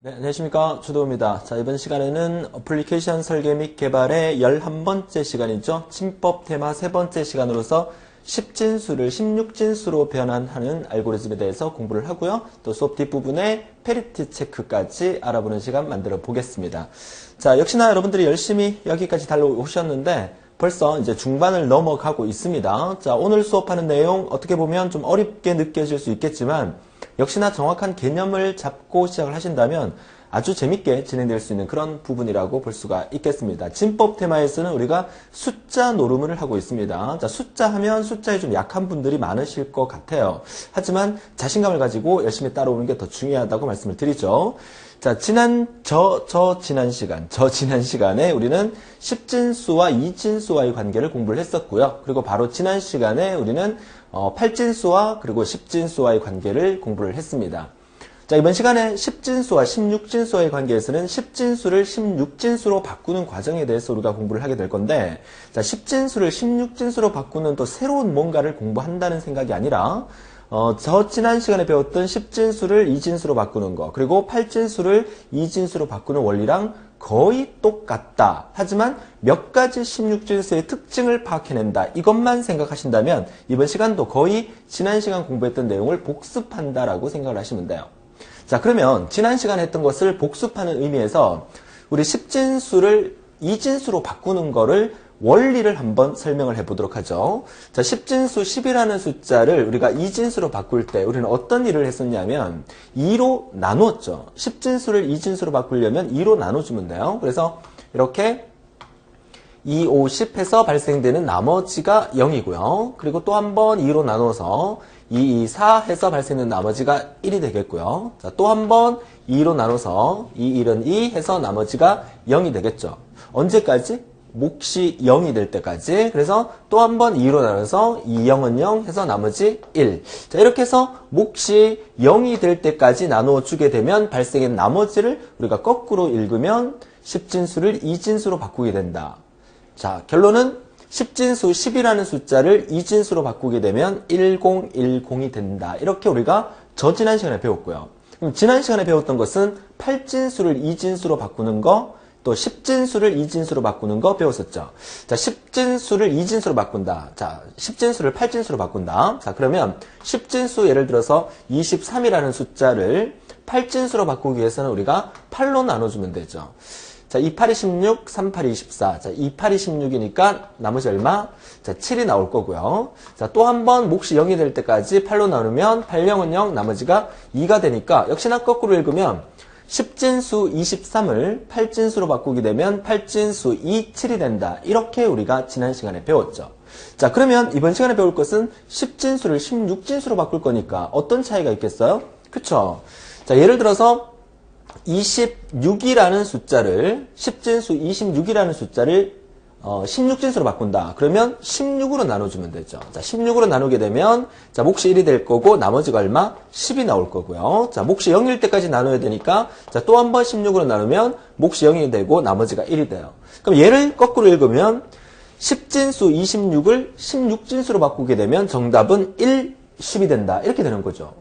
네, 안녕하십니까. 주도우입니다. 자, 이번 시간에는 어플리케이션 설계 및 개발의 11번째 시간이죠. 침법 테마 세 번째 시간으로서 10진수를 16진수로 변환하는 알고리즘에 대해서 공부를 하고요. 또 수업 뒷부분에 페리티 체크까지 알아보는 시간 만들어 보겠습니다. 자, 역시나 여러분들이 열심히 여기까지 달려오셨는데 벌써 이제 중반을 넘어가고 있습니다. 자, 오늘 수업하는 내용 어떻게 보면 좀 어렵게 느껴질 수 있겠지만 역시나 정확한 개념을 잡고 시작을 하신다면 아주 재밌게 진행될 수 있는 그런 부분이라고 볼 수가 있겠습니다. 진법 테마에서는 우리가 숫자 노름을 하고 있습니다. 자, 숫자 하면 숫자에 좀 약한 분들이 많으실 것 같아요. 하지만 자신감을 가지고 열심히 따라오는 게 더 중요하다고 말씀을 드리죠. 자, 지난 시간에 우리는 10진수와 2진수와의 관계를 공부를 했었고요. 그리고 바로 지난 시간에 우리는 8진수와 그리고 10진수와의 관계를 공부를 했습니다. 자, 이번 시간에 10진수와 16진수와의 관계에서는 10진수를 16진수로 바꾸는 과정에 대해서 우리가 공부를 하게 될 건데, 자, 10진수를 16진수로 바꾸는 또 새로운 뭔가를 공부한다는 생각이 아니라 지난 시간에 배웠던 10진수를 2진수로 바꾸는 거, 그리고 8진수를 2진수로 바꾸는 원리랑 거의 똑같다. 하지만 몇 가지 16진수의 특징을 파악해낸다. 이것만 생각하신다면 이번 시간도 거의 지난 시간 공부했던 내용을 복습한다라고 생각을 하시면 돼요. 자, 그러면 지난 시간에 했던 것을 복습하는 의미에서 우리 10진수를 2진수로 바꾸는 거를 원리를 한번 설명을 해보도록 하죠. 자, 10진수 10이라는 숫자를 우리가 2진수로 바꿀 때 우리는 어떤 일을 했었냐면 2로 나누었죠. 10진수를 2진수로 바꾸려면 2로 나눠주면 돼요. 그래서 이렇게 2, 5, 10 해서 발생되는 나머지가 0이고요. 그리고 또 한 번 2로 나눠서 2, 2, 4 해서 발생되는 나머지가 1이 되겠고요. 자, 또 한 번 2로 나눠서 2, 1은 2 해서 나머지가 0이 되겠죠. 언제까지? 몫이 0이 될 때까지. 그래서 또 한 번 2로 나눠서 2, 0은 0 해서 나머지 1. 자, 이렇게 해서 몫이 0이 될 때까지 나누어 주게 되면 발생한 나머지를 우리가 거꾸로 읽으면 10진수를 2진수로 바꾸게 된다. 자, 결론은 10진수 10이라는 숫자를 2진수로 바꾸게 되면 1010이 된다. 이렇게 우리가 지난 시간에 배웠고요. 그럼 지난 시간에 배웠던 것은 8진수를 2진수로 바꾸는 거, 또 10진수를 2진수로 바꾸는 거 배웠었죠. 자, 10진수를 2진수로 바꾼다. 자, 10진수를 8진수로 바꾼다. 자, 그러면 10진수 예를 들어서 23이라는 숫자를 8진수로 바꾸기 위해서는 우리가 8로 나눠주면 되죠. 자, 2, 8이 16, 3, 8이 24. 자, 2, 8이 16이니까 나머지 얼마? 자, 7이 나올 거고요. 자, 또 한 번 몫이 0이 될 때까지 8로 나누면 8, 0은 0, 나머지가 2가 되니까 역시나 거꾸로 읽으면 10진수 23을 8진수로 바꾸게 되면 8진수 2, 7이 된다. 이렇게 우리가 지난 시간에 배웠죠. 자, 그러면 이번 시간에 배울 것은 10진수를 16진수로 바꿀 거니까 어떤 차이가 있겠어요? 그쵸? 자, 예를 들어서 26이라는 숫자를 10진수 26이라는 숫자를 16진수로 바꾼다. 그러면 16으로 나눠주면 되죠. 자, 16으로 나누게 되면 자, 몫이 1이 될 거고 나머지가 얼마? 10이 나올 거고요. 자, 몫이 0일 때까지 나눠야 되니까 자, 또 한 번 16으로 나누면 몫이 0이 되고 나머지가 1이 돼요. 그럼 얘를 거꾸로 읽으면 10진수 26을 16진수로 바꾸게 되면 정답은 1, 10이 된다. 이렇게 되는 거죠.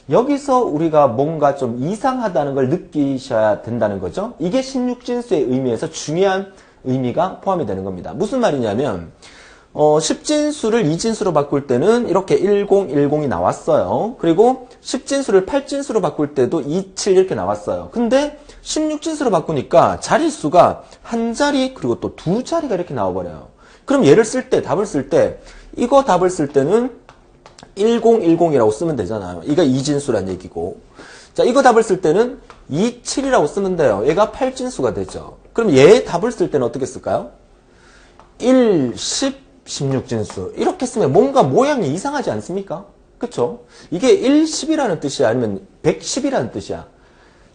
여기서 우리가 뭔가 좀 이상하다는 걸 느끼셔야 된다는 거죠. 이게 16진수의 의미에서 중요한 의미가 포함이 되는 겁니다. 무슨 말이냐면 10진수를 2진수로 바꿀 때는 이렇게 1010이 나왔어요. 그리고 10진수를 8진수로 바꿀 때도 27 이렇게 나왔어요. 근데 16진수로 바꾸니까 자릿수가 한 자리 그리고 또 두 자리가 이렇게 나와버려요. 그럼 얘를 쓸 때, 답을 쓸 때 이거 답을 쓸 때는 1010이라고 쓰면 되잖아요. 이거 2진수란 얘기고. 자, 이거 답을 쓸 때는 27이라고 쓰면 돼요. 얘가 8진수가 되죠. 그럼 얘 답을 쓸 때는 어떻게 쓸까요? 1, 10, 16진수. 이렇게 쓰면 뭔가 모양이 이상하지 않습니까? 그쵸? 이게 1, 10이라는 뜻이야? 아니면 110이라는 뜻이야?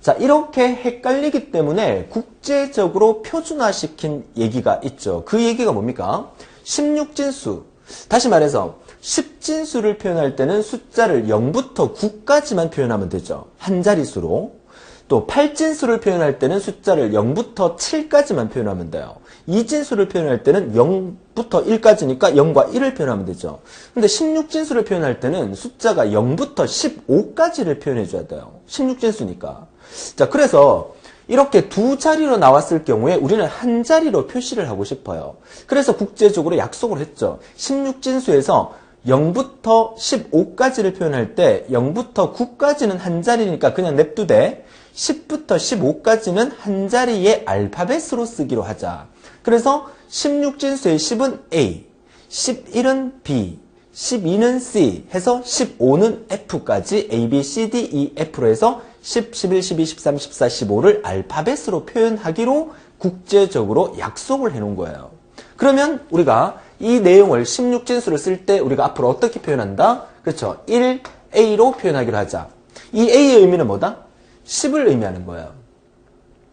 자, 이렇게 헷갈리기 때문에 국제적으로 표준화시킨 얘기가 있죠. 그 얘기가 뭡니까? 16진수. 다시 말해서 10진수를 표현할 때는 숫자를 0부터 9까지만 표현하면 되죠. 한 자릿수로. 또 8진수를 표현할 때는 숫자를 0부터 7까지만 표현하면 돼요. 2진수를 표현할 때는 0부터 1까지니까 0과 1을 표현하면 되죠. 근데 16진수를 표현할 때는 숫자가 0부터 15까지를 표현해 줘야 돼요. 16진수니까. 자, 그래서 이렇게 두 자리로 나왔을 경우에 우리는 한 자리로 표시를 하고 싶어요. 그래서 국제적으로 약속을 했죠. 16진수에서 0부터 15까지를 표현할 때 0부터 9까지는 한 자리니까 그냥 냅두되 10부터 15까지는 한 자리의 알파벳으로 쓰기로 하자. 그래서 16진수의 10은 A, 11은 B, 12는 C 해서 15는 F까지 A, B, C, D, E, F로 해서 10, 11, 12, 13, 14, 15를 알파벳으로 표현하기로 국제적으로 약속을 해놓은 거예요. 그러면 우리가 이 내용을 16진수를 쓸 때 우리가 앞으로 어떻게 표현한다? 그렇죠. 1A로 표현하기로 하자. 이 A의 의미는 뭐다? 10을 의미하는 거예요.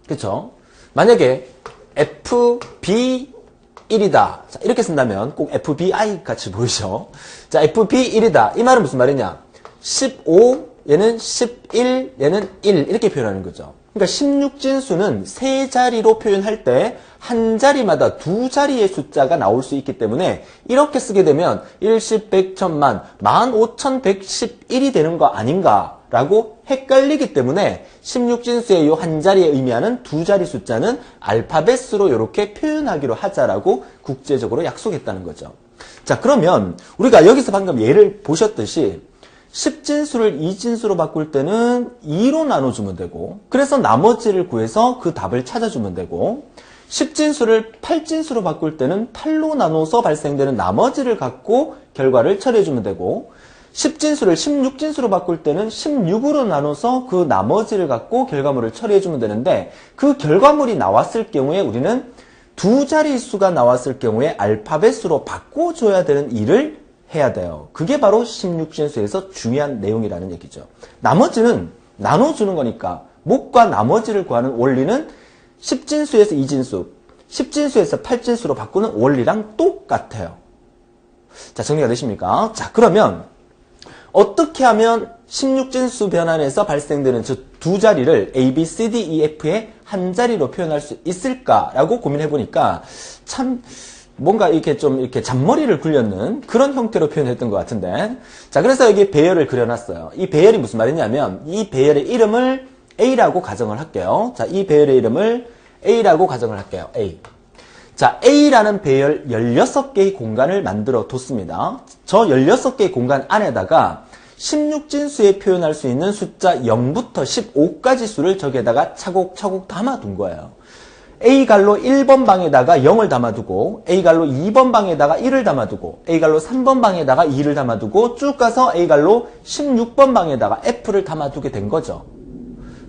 그렇죠. 만약에 FB 1이다. 자, 이렇게 쓴다면 꼭 FBI 같이 보이죠. 자, FB 1이다. 이 말은 무슨 말이냐? 15, 얘는 11, 얘는 1 이렇게 표현하는 거죠. 그러니까 16진수는 세 자리로 표현할 때 한 자리마다 두 자리의 숫자가 나올 수 있기 때문에 이렇게 쓰게 되면 1, 10, 100, 1000만, 15111이 되는 거 아닌가 라고 헷갈리기 때문에 16진수의 이 한 자리에 의미하는 두 자리 숫자는 알파벳으로 이렇게 표현하기로 하자라고 국제적으로 약속했다는 거죠. 자, 그러면 우리가 여기서 방금 예를 보셨듯이 10진수를 2진수로 바꿀 때는 2로 나눠주면 되고, 그래서 나머지를 구해서 그 답을 찾아주면 되고, 10진수를 8진수로 바꿀 때는 8로 나눠서 발생되는 나머지를 갖고 결과를 처리해주면 되고, 10진수를 16진수로 바꿀 때는 16으로 나눠서 그 나머지를 갖고 결과물을 처리해주면 되는데, 그 결과물이 나왔을 경우에 우리는 두 자릿수가 나왔을 경우에 알파벳으로 바꿔줘야 되는 일을 해야 돼요. 그게 바로 16진수에서 중요한 내용이라는 얘기죠. 나머지는 나눠주는 거니까 목과 나머지를 구하는 원리는 10진수에서 2진수, 10진수에서 8진수로 바꾸는 원리랑 똑같아요. 자, 정리가 되십니까? 자, 그러면 어떻게 하면 16진수 변환에서 발생되는 저 두 자리를 A, B, C, D, E, F의 한 자리로 표현할 수 있을까라고 고민해보니까 참 뭔가 이렇게 좀 이렇게 잔머리를 굴렸는 그런 형태로 표현했던 것 같은데. 자, 그래서 여기 배열을 그려놨어요. 이 배열이 무슨 말이냐면 이 배열의 이름을 A라고 가정을 할게요. 자, 이 배열의 이름을 A라고 가정을 할게요. A. 자, A라는 배열 16개의 공간을 만들어 뒀습니다. 저 16개의 공간 안에다가 16진수에 표현할 수 있는 숫자 0부터 15까지 수를 저기에다가 차곡차곡 담아둔 거예요. A갈로 1번 방에다가 0을 담아두고, A갈로 2번 방에다가 1을 담아두고, A갈로 3번 방에다가 2를 담아두고, 쭉 가서 A갈로 16번 방에다가 F를 담아두게 된 거죠.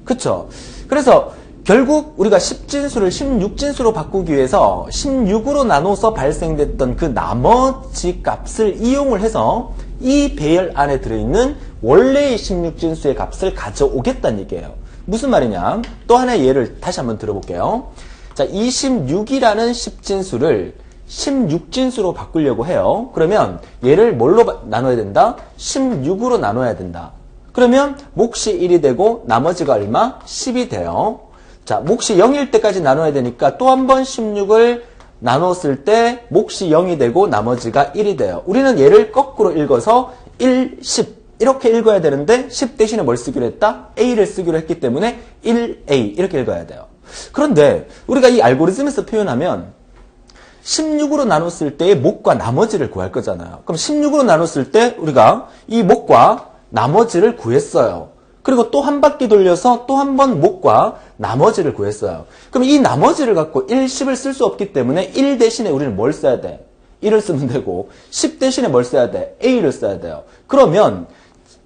그쵸? 그래서 결국 우리가 10진수를 16진수로 바꾸기 위해서 16으로 나눠서 발생됐던 그 나머지 값을 이용을 해서 이 배열 안에 들어있는 원래의 16진수의 값을 가져오겠다는 얘기예요. 무슨 말이냐? 또 하나의 예를 다시 한번 들어볼게요. 자, 26이라는 10진수를 16진수로 바꾸려고 해요. 그러면 얘를 뭘로 나눠야 된다? 16으로 나눠야 된다. 그러면 몫이 1이 되고 나머지가 얼마? 10이 돼요. 자, 몫이 0일 때까지 나눠야 되니까 또 한 번 16을 나눴을 때 몫이 0이 되고 나머지가 1이 돼요. 우리는 얘를 거꾸로 읽어서 1, 10 이렇게 읽어야 되는데 10 대신에 뭘 쓰기로 했다? A를 쓰기로 했기 때문에 1A 이렇게 읽어야 돼요. 그런데 우리가 이 알고리즘에서 표현하면 16으로 나눴을 때의 몫과 나머지를 구할 거잖아요. 그럼 16으로 나눴을 때 우리가 이 몫과 나머지를 구했어요. 그리고 또 한 바퀴 돌려서 또 한 번 몫과 나머지를 구했어요. 그럼 이 나머지를 갖고 1, 10을 쓸 수 없기 때문에 1 대신에 우리는 뭘 써야 돼? 1을 쓰면 되고 10 대신에 뭘 써야 돼? A를 써야 돼요. 그러면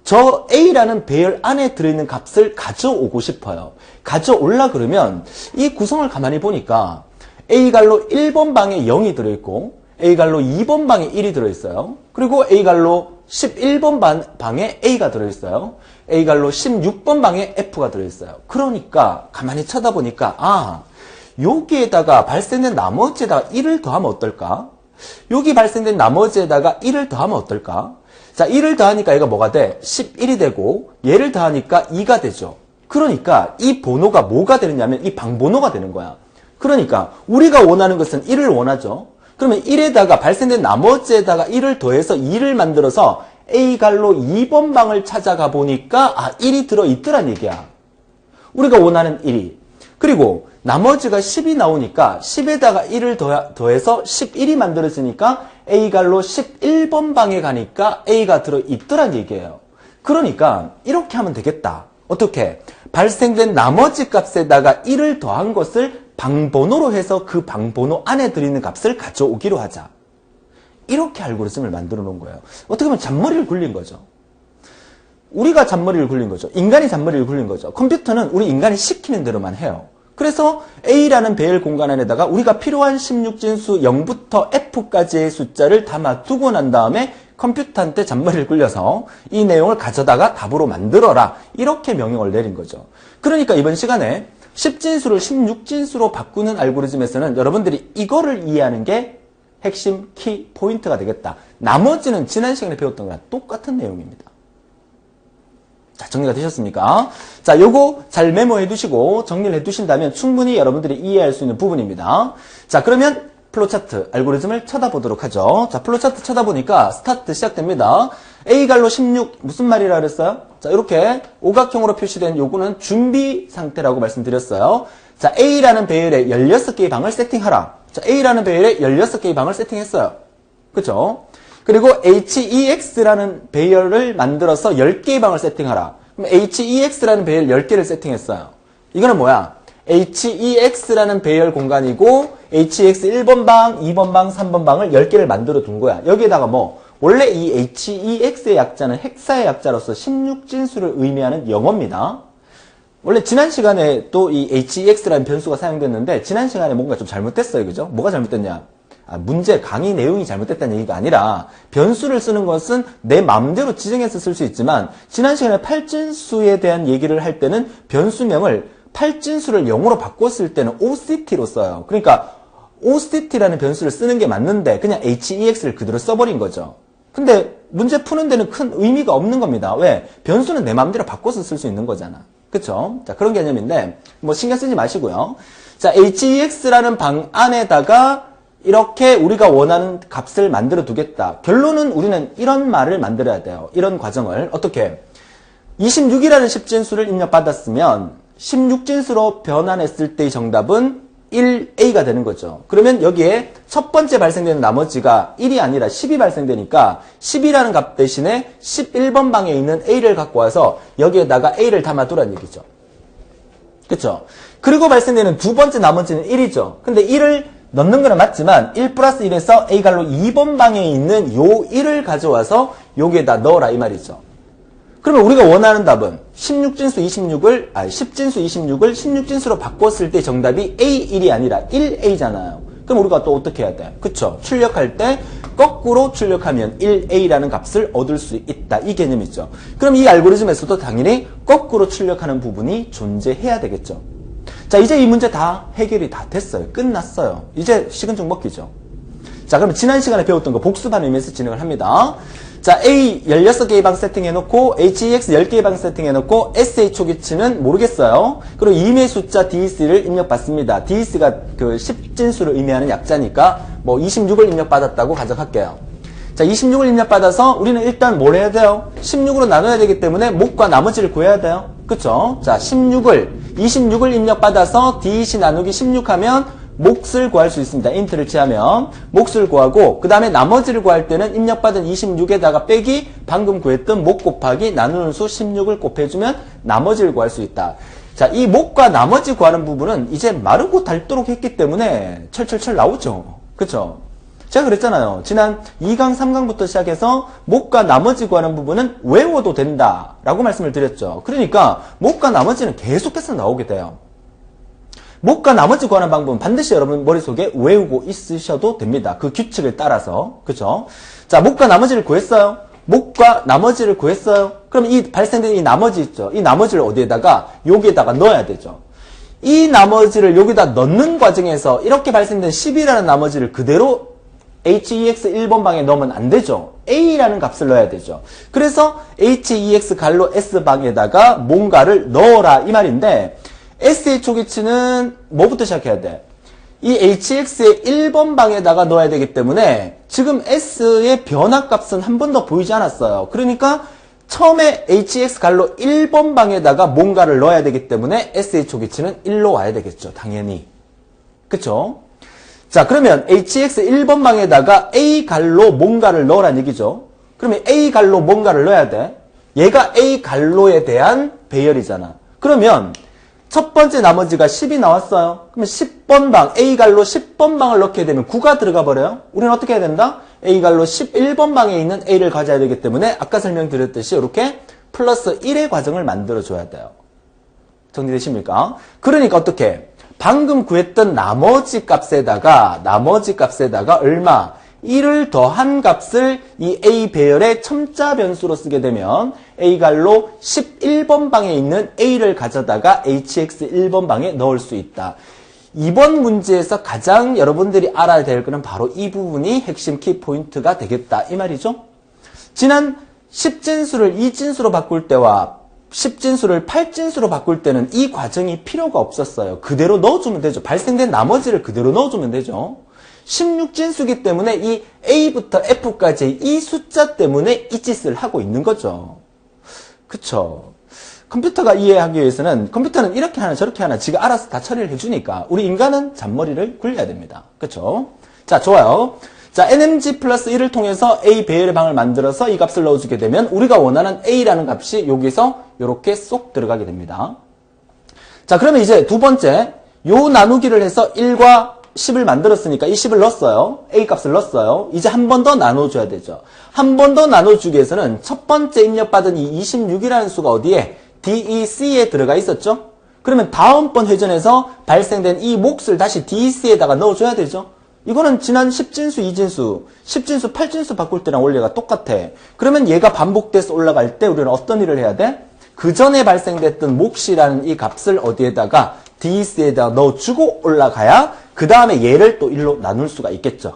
저 A라는 배열 안에 들어있는 값을 가져오고 싶어요. 가져올라 그러면 이 구성을 가만히 보니까 A갈로 1번 방에 0이 들어있고 A갈로 2번 방에 1이 들어있어요. 그리고 A갈로 11번 방에 A가 들어있어요. A갈로 16번 방에 F가 들어있어요. 그러니까 가만히 쳐다보니까 아, 여기에다가 발생된 나머지에다가 1을 더하면 어떨까? 여기 발생된 나머지에다가 1을 더하면 어떨까? 자, 1을 더하니까 얘가 뭐가 돼? 11이 되고 얘를 더하니까 2가 되죠. 그러니까 이 번호가 뭐가 되느냐면 이 방번호가 되는 거야. 그러니까 우리가 원하는 것은 1을 원하죠. 그러면 1에다가 발생된 나머지에다가 1을 더해서 2를 만들어서 A갈로 2번 방을 찾아가 보니까 아, 1이 들어있더란 얘기야. 우리가 원하는 1이. 그리고 나머지가 10이 나오니까 10에다가 1을 더해서 11이 만들어지니까 A갈로 11번 방에 가니까 A가 들어있더란 얘기예요. 그러니까 이렇게 하면 되겠다. 어떻게? 발생된 나머지 값에다가 1을 더한 것을 방번호로 해서 그 방번호 안에 들어있는 값을 가져오기로 하자. 이렇게 알고리즘을 만들어 놓은 거예요. 어떻게 보면 잔머리를 굴린 거죠. 우리가 잔머리를 굴린 거죠. 인간이 잔머리를 굴린 거죠. 컴퓨터는 우리 인간이 시키는 대로만 해요. 그래서 A라는 배열 공간 안에다가 우리가 필요한 16진수 0부터 F까지의 숫자를 담아두고 난 다음에 컴퓨터한테 잔머리를 굴려서 이 내용을 가져다가 답으로 만들어라. 이렇게 명령을 내린 거죠. 그러니까 이번 시간에 10진수를 16진수로 바꾸는 알고리즘에서는 여러분들이 이거를 이해하는 게 핵심 키 포인트가 되겠다. 나머지는 지난 시간에 배웠던 거랑 똑같은 내용입니다. 자, 정리가 되셨습니까? 자, 요거 잘 메모해 두시고 정리를 해 두신다면 충분히 여러분들이 이해할 수 있는 부분입니다. 자, 그러면 플로차트 알고리즘을 쳐다보도록 하죠. 자, 플로차트 쳐다보니까 스타트 시작됩니다. A갈로 16 무슨 말이라 그랬어요? 자, 이렇게 오각형으로 표시된 요거는 준비 상태라고 말씀드렸어요. 자, A라는 배열에 16개의 방을 세팅하라. 자, A라는 배열에 16개의 방을 세팅했어요. 그쵸? 그리고 HEX라는 배열을 만들어서 10개의 방을 세팅하라. 그럼 HEX라는 배열 10개를 세팅했어요. 이거는 뭐야? HEX라는 배열 공간이고 HEX 1번 방, 2번 방, 3번 방을 10개를 만들어 둔 거야. 여기에다가 뭐 원래 이 HEX의 약자는 헥사의 약자로서 16진수를 의미하는 영어입니다. 원래 지난 시간에 또 이 HEX라는 변수가 사용됐는데 지난 시간에 뭔가 좀 잘못됐어요. 그죠? 뭐가 잘못됐냐? 문제 강의 내용이 잘못됐다는 얘기가 아니라 변수를 쓰는 것은 내 마음대로 지정해서 쓸 수 있지만 지난 시간에 8진수에 대한 얘기를 할 때는 변수명을 8진수를 0으로 바꿨을 때는 OCT로 써요. 그러니까 OCT라는 변수를 쓰는 게 맞는데 그냥 HEX를 그대로 써버린 거죠. 근데 문제 푸는 데는 큰 의미가 없는 겁니다. 왜? 변수는 내 마음대로 바꿔서 쓸 수 있는 거잖아. 그쵸? 자, 그런 개념인데 뭐 신경 쓰지 마시고요. 자, HEX라는 방 안에다가 이렇게 우리가 원하는 값을 만들어 두겠다. 결론은 우리는 이런 말을 만들어야 돼요. 이런 과정을. 어떻게? 26이라는 10진수를 입력받았으면 16진수로 변환했을 때의 정답은 1A가 되는 거죠. 그러면 여기에 첫 번째 발생되는 나머지가 1이 아니라 10이 발생되니까 10이라는 값 대신에 11번 방에 있는 A를 갖고 와서 여기에다가 A를 담아두라는 얘기죠. 그쵸? 그리고 발생되는 두 번째 나머지는 1이죠. 근데 1을 넣는 거는 맞지만 1 플러스 1에서 A갈로 2번 방에 있는 요 1을 가져와서 여기에다 넣어라 이 말이죠. 그러면 우리가 원하는 답은 10진수 26을 16진수로 바꿨을 때 정답이 A1이 아니라 1A잖아요. 그럼 우리가 또 어떻게 해야 돼? 그쵸? 출력할 때 거꾸로 출력하면 1A라는 값을 얻을 수 있다. 이 개념이죠. 그럼 이 알고리즘에서도 당연히 거꾸로 출력하는 부분이 존재해야 되겠죠. 자, 이제 이 문제 다 해결이 다 됐어요. 끝났어요. 이제 식은 죽 먹기죠. 자, 그러면 지난 시간에 배웠던 거 복습하는 의미에서 진행을 합니다. 자, A 16개의 방 세팅해놓고 HEX 10개의 방 세팅해놓고 SH 초기치는 모르겠어요. 그리고 임의 숫자 DEC를 입력받습니다. DEC가 그 10진수를 의미하는 약자니까 뭐 26을 입력받았다고 가정할게요. 자, 26을 입력받아서 우리는 일단 뭘 해야 돼요? 16으로 나눠야 되기 때문에 목과 나머지를 구해야 돼요. 그쵸? 자, 26을 입력받아서 DEC 나누기 16하면 몫을 구할 수 있습니다. 인트를 취하면 몫을 구하고 그 다음에 나머지를 구할 때는 입력받은 26에다가 빼기 방금 구했던 목 곱하기 나누는 수 16을 곱해주면 나머지를 구할 수 있다. 자, 이 목과 나머지 구하는 부분은 이제 마르고 닳도록 했기 때문에 철철철 나오죠. 그쵸? 제가 그랬잖아요. 지난 2강, 3강부터 시작해서 목과 나머지 구하는 부분은 외워도 된다 라고 말씀을 드렸죠. 그러니까 목과 나머지는 계속해서 나오게 돼요. 목과 나머지 구하는 방법은 반드시 여러분 머릿속에 외우고 있으셔도 됩니다. 그 규칙을 따라서. 그쵸? 자, 목과 나머지를 구했어요. 목과 나머지를 구했어요. 그럼 이 발생된 이 나머지 있죠? 이 나머지를 어디에다가? 여기에다가 넣어야 되죠. 이 나머지를 여기다 넣는 과정에서 이렇게 발생된 10이라는 나머지를 그대로 HEX 1번 방에 넣으면 안 되죠. A라는 값을 넣어야 되죠. 그래서 HEX 갈로 S방에다가 뭔가를 넣어라 이 말인데 SH 초기치는 뭐부터 시작해야 돼? 이 HX의 1번 방에다가 넣어야 되기 때문에 지금 S의 변화값은 한 번도 보이지 않았어요. 그러니까 처음에 hx 갈로 1번 방에다가 뭔가를 넣어야 되기 때문에 sh 기치는 1로 와야 되겠죠. 당연히. 그쵸? 자, 그러면 hx 1번 방에다가 a 갈로 뭔가를 넣으란 얘기죠. 그러면 a 갈로 뭔가를 넣어야 돼. 얘가 a 갈로에 대한 배열이잖아. 그러면 첫 번째 나머지가 10이 나왔어요. 그러면 10번 방, a 갈로 10번 방을 넣게 되면 9가 들어가 버려요. 우리는 어떻게 해야 된다? a 갈로 11번 방에 있는 a를 가져야 되기 때문에 아까 설명드렸듯이 이렇게 플러스 1의 과정을 만들어줘야 돼요. 정리되십니까? 그러니까 어떻게? 방금 구했던 나머지 값에다가 얼마? 1을 더한 값을 이 a 배열의 첨자 변수로 쓰게 되면 a 갈로 11번 방에 있는 a를 가져다가 hx 1번 방에 넣을 수 있다. 이번 문제에서 가장 여러분들이 알아야 될 거는 바로 이 부분이 핵심 키포인트가 되겠다 이 말이죠. 지난 10진수를 2진수로 바꿀 때와 10진수를 8진수로 바꿀 때는 이 과정이 필요가 없었어요. 그대로 넣어주면 되죠. 발생된 나머지를 그대로 넣어주면 되죠. 16진수기 때문에 이 a부터 f까지 이 숫자 때문에 이 짓을 하고 있는 거죠. 그쵸? 컴퓨터가 이해하기 위해서는 컴퓨터는 이렇게 하나 저렇게 하나 지가 알아서 다 처리를 해주니까 우리 인간은 잔머리를 굴려야 됩니다. 그쵸? 자, 좋아요. 자, nmg 플러스 1을 통해서 a 배열의 방을 만들어서 이 값을 넣어주게 되면 우리가 원하는 a라는 값이 여기서 이렇게 쏙 들어가게 됩니다. 자, 그러면 이제 두 번째 요 나누기를 해서 1과 10을 만들었으니까 이 10을 넣었어요. a 값을 넣었어요. 이제 한 번 더 나눠줘야 되죠. 한 번 더 나눠주기 위해서는 첫 번째 입력받은 이 26이라는 수가 어디에? DEC에 들어가 있었죠? 그러면 다음번 회전에서 발생된 이 몫을 다시 DEC에다가 넣어줘야 되죠? 이거는 지난 10진수, 2진수, 10진수, 8진수 바꿀 때랑 원리가 똑같아. 그러면 얘가 반복돼서 올라갈 때 우리는 어떤 일을 해야 돼? 그 전에 발생됐던 몫이라는 이 값을 어디에다가 DEC에다 넣어주고 올라가야 그 다음에 얘를 또 1로 나눌 수가 있겠죠.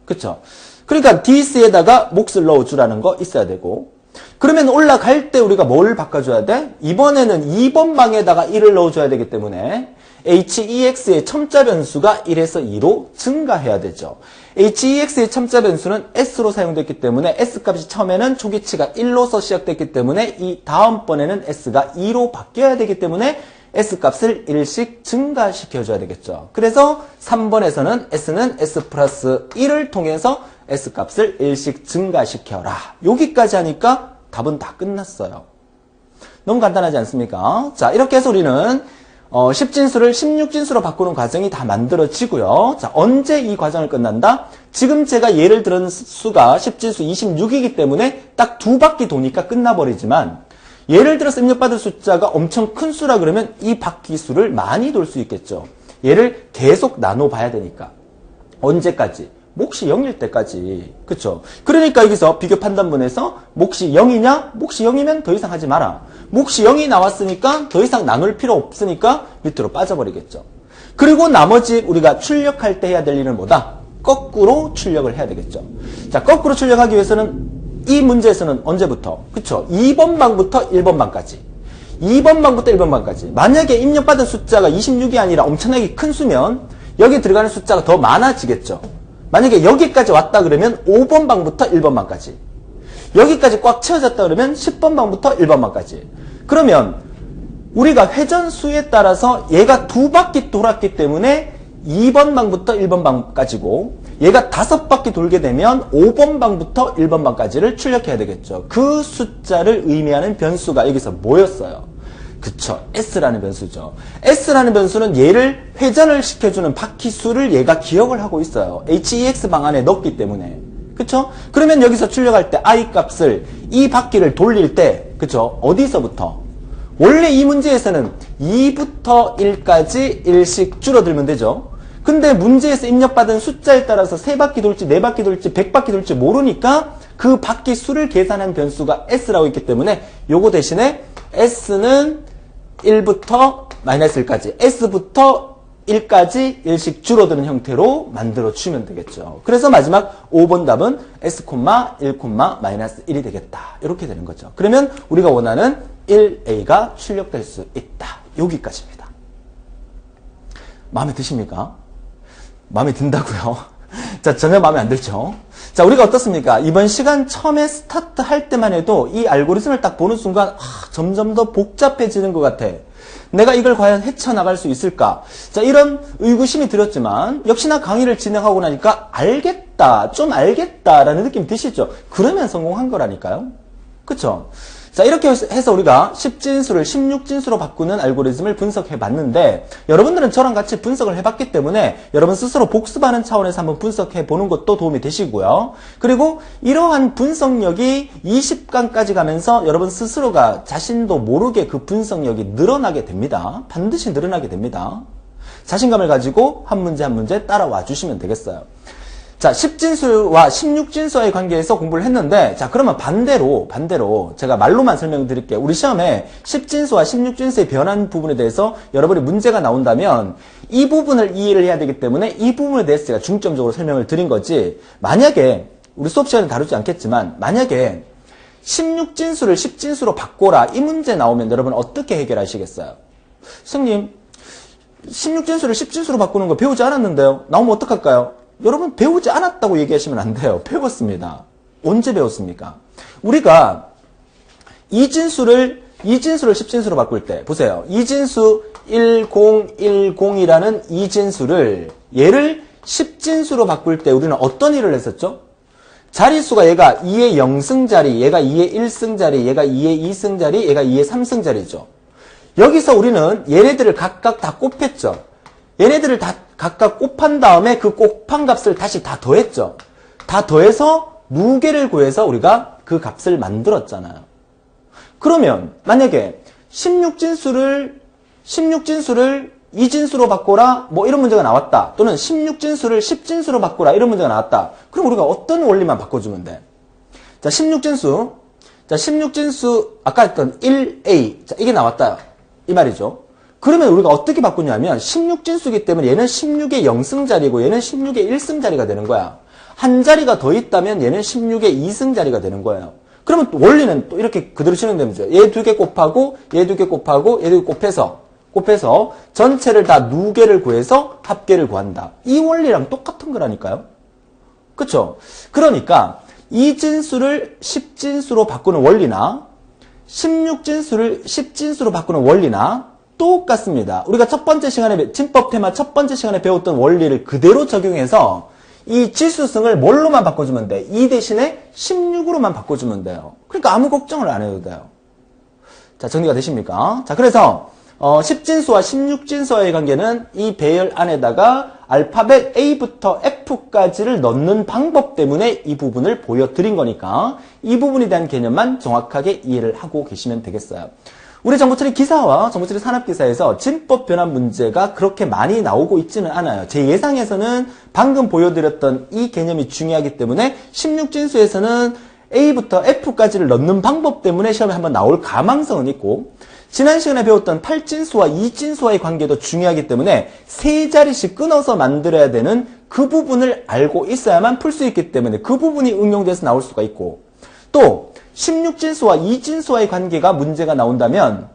그쵸? 그러니까 DEC에다가 몫을 넣어주라는 거 있어야 되고 그러면 올라갈 때 우리가 뭘 바꿔줘야 돼? 이번에는 2번 방에다가 1을 넣어줘야 되기 때문에 HEX의 첨자 변수가 1에서 2로 증가해야 되죠. HEX의 첨자 변수는 S로 사용됐기 때문에 S값이 처음에는 초기치가 1로서 시작됐기 때문에 이 다음번에는 S가 2로 바뀌어야 되기 때문에 S값을 1씩 증가시켜줘야 되겠죠. 그래서 3번에서는 S는 S 플러스 1을 통해서 S값을 1씩 증가시켜라. 여기까지 하니까 답은 다 끝났어요. 너무 간단하지 않습니까? 자, 이렇게 해서 우리는 10진수를 16진수로 바꾸는 과정이 다 만들어지고요. 자, 언제 이 과정을 끝난다? 지금 제가 예를 들은 수가 10진수 26이기 때문에 딱 두 바퀴 도니까 끝나버리지만 예를 들어서 입력받을 숫자가 엄청 큰 수라 그러면 이 바퀴 수를 많이 돌 수 있겠죠. 얘를 계속 나눠봐야 되니까. 언제까지? 몫이 0일 때까지. 그쵸? 그러니까 여기서 비교 판단문에서 몫이 0이냐? 몫이 0이면 더 이상 하지 마라. 몫이 0이 나왔으니까 더 이상 나눌 필요 없으니까 밑으로 빠져버리겠죠. 그리고 나머지 우리가 출력할 때 해야 될 일은 뭐다? 거꾸로 출력을 해야 되겠죠. 자, 거꾸로 출력하기 위해서는 이 문제에서는 언제부터? 그쵸? 2번 방부터 1번 방까지. 2번 방부터 1번 방까지. 만약에 입력받은 숫자가 26이 아니라 엄청나게 큰 수면 여기 들어가는 숫자가 더 많아지겠죠. 만약에 여기까지 왔다 그러면 5번 방부터 1번 방까지. 여기까지 꽉 채워졌다 그러면 10번 방부터 1번 방까지. 그러면 우리가 회전수에 따라서 얘가 두 바퀴 돌았기 때문에 2번 방부터 1번 방까지고 얘가 5바퀴 돌게 되면 5번 방부터 1번 방까지를 출력해야 되겠죠. 그 숫자를 의미하는 변수가 여기서 뭐였어요? 그쵸. S라는 변수죠. S라는 변수는 얘를 회전을 시켜주는 바퀴 수를 얘가 기억을 하고 있어요. HEX 방안에 넣기 때문에. 그쵸? 그러면 여기서 출력할 때 I 값을 이 바퀴를 돌릴 때, 그쵸? 어디서부터? 원래 이 문제에서는 2부터 1까지 1씩 줄어들면 되죠. 근데 문제에서 입력받은 숫자에 따라서 3바퀴 돌지, 4바퀴 돌지, 100바퀴 돌지 모르니까 그 바퀴 수를 계산한 변수가 S라고 있기 때문에 요거 대신에 S는 1부터 마이너스 1까지, S부터 1까지 1씩 줄어드는 형태로 만들어주면 되겠죠. 그래서 마지막 5번 답은 S, 1, 마이너스 1이 되겠다. 이렇게 되는 거죠. 그러면 우리가 원하는 1A가 출력될 수 있다. 여기까지입니다. 마음에 드십니까? 마음에 든다고요? 자, 전혀 마음에 안 들죠? 자, 자, 우리가 어떻습니까? 이번 시간 처음에 스타트 할 때만 해도 이 알고리즘을 딱 보는 순간 점점 더 복잡해지는 것 같아. 내가 이걸 과연 헤쳐나갈 수 있을까? 자, 이런 의구심이 들었지만 역시나 강의를 진행하고 나니까 알겠다, 좀 알겠다라는 느낌이 드시죠? 그러면 성공한 거라니까요. 그쵸? 자, 이렇게 해서 우리가 10진수를 16진수로 바꾸는 알고리즘을 분석해 봤는데, 여러분들은 저랑 같이 분석을 해봤기 때문에 여러분 스스로 복습하는 차원에서 한번 분석해 보는 것도 도움이 되시고요. 그리고 이러한 분석력이 20강까지 가면서 여러분 스스로가 자신도 모르게 그 분석력이 늘어나게 됩니다. 반드시 늘어나게 됩니다. 자신감을 가지고 한 문제 한 문제 따라와 주시면 되겠어요. 자, 10진수와 16진수와의 관계에서 공부를 했는데, 자, 그러면 반대로 제가 말로만 설명드릴게요. 우리 시험에 10진수와 16진수의 변한 부분에 대해서 여러분이 문제가 나온다면 이 부분을 이해를 해야 되기 때문에 이 부분에 대해서 제가 중점적으로 설명을 드린 거지, 만약에 우리 수업 시간에 다루지 않겠지만 만약에 16진수를 10진수로 바꿔라 이 문제 나오면 여러분 어떻게 해결하시겠어요? 선생님, 16진수를 10진수로 바꾸는 거 배우지 않았는데요. 나오면 어떡할까요? 여러분 배우지 않았다고 얘기하시면 안 돼요. 배웠습니다. 언제 배웠습니까? 우리가 이진수를 10진수로 바꿀 때 보세요. 이진수 1010이라는 이진수를 얘를 10진수로 바꿀 때 우리는 어떤 일을 했었죠? 자릿수가 얘가 2의 0승자리, 얘가 2의 1승자리, 얘가 2의 2승자리, 얘가 2의 3승자리죠. 여기서 우리는 얘네들을 각각 다 곱했죠. 얘네들을 다 각각 곱한 다음에 그 곱한 값을 다시 다 더했죠. 다 더해서 무게를 구해서 우리가 그 값을 만들었잖아요. 그러면 만약에 16진수를 2진수로 바꿔라 뭐 이런 문제가 나왔다. 또는 16진수를 10진수로 바꿔라 이런 문제가 나왔다. 그럼 우리가 어떤 원리만 바꿔주면 돼? 자, 16진수 아까 했던 1a 자, 이게 나왔다 이 말이죠. 그러면 우리가 어떻게 바꾸냐면 16진수기 때문에 얘는 16의 0승자리고 얘는 16의 1승자리가 되는 거야. 한 자리가 더 있다면 얘는 16의 2승자리가 되는 거예요. 그러면 또 원리는 또 이렇게 그대로 진행되면 돼요. 얘 두 개 곱하고 얘 두 개 곱하고 얘 두 개 곱해서 전체를 다 누계를 구해서 합계를 구한다. 이 원리랑 똑같은 거라니까요. 그쵸? 그러니까 2진수를 10진수로 바꾸는 원리나 16진수를 10진수로 바꾸는 원리나 똑같습니다. 우리가 첫 번째 시간에 진법 테마 첫 번째 시간에 배웠던 원리를 그대로 적용해서 이 지수승을 뭘로만 바꿔주면 돼? 2 대신에 16으로만 바꿔주면 돼요. 그러니까 아무 걱정을 안 해도 돼요. 자, 정리가 되십니까? 자, 그래서 10진수와 16진수와의 관계는 이 배열 안에다가 알파벳 A부터 F까지를 넣는 방법 때문에 이 부분을 보여드린 거니까 이 부분에 대한 개념만 정확하게 이해를 하고 계시면 되겠어요. 우리 정보처리 기사와 정보처리 산업기사에서 진법 변환 문제가 그렇게 많이 나오고 있지는 않아요. 제 예상에서는 방금 보여드렸던 이 개념이 중요하기 때문에 16진수에서는 A부터 F까지를 넣는 방법 때문에 시험에 한번 나올 가망성은 있고, 지난 시간에 배웠던 8진수와 2진수와의 관계도 중요하기 때문에 세 자리씩 끊어서 만들어야 되는 그 부분을 알고 있어야만 풀 수 있기 때문에 그 부분이 응용돼서 나올 수가 있고, 또 16진수와 2진수와의 관계가 문제가 나온다면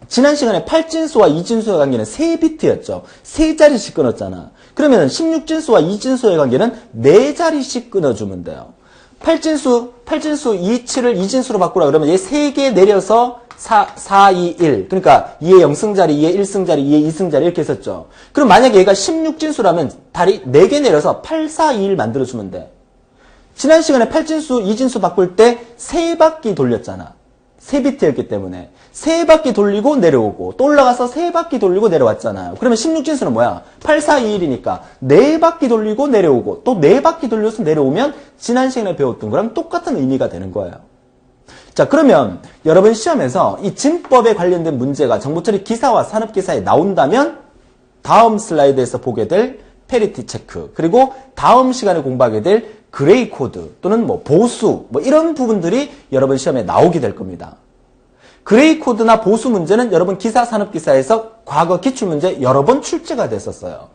지난 시간에 8진수와 2진수의 관계는 3비트였죠. 3자리씩 끊었잖아. 그러면 16진수와 2진수의 관계는 4자리씩 끊어주면 돼요. 8진수 27을 2진수로 바꾸라 그러면 얘 3개 내려서 4, 2, 1. 그러니까 2의 0승자리, 2의 1승자리, 2의 2승자리 이렇게 했었죠. 그럼 만약에 얘가 16진수라면 다리 4개 내려서 8, 4, 2, 1 만들어주면 돼. 지난 시간에 8진수, 2진수 바꿀 때 3바퀴 돌렸잖아. 3비트였기 때문에. 3바퀴 돌리고 내려오고 또 올라가서 3바퀴 돌리고 내려왔잖아요. 그러면 16진수는 뭐야? 8, 4, 2, 1이니까 4바퀴 돌리고 내려오고 또 4바퀴 돌려서 내려오면 지난 시간에 배웠던 거랑 똑같은 의미가 되는 거예요. 자, 그러면 여러분 시험에서 이 진법에 관련된 문제가 정보처리 기사와 산업기사에 나온다면 다음 슬라이드에서 보게 될 페리티 체크, 그리고 다음 시간에 공부하게 될 그레이 코드 또는 뭐 보수 뭐 이런 부분들이 여러분 시험에 나오게 될 겁니다. 그레이 코드나 보수 문제는 여러분 기사 산업기사에서 과거 기출문제 여러 번 출제가 됐었어요.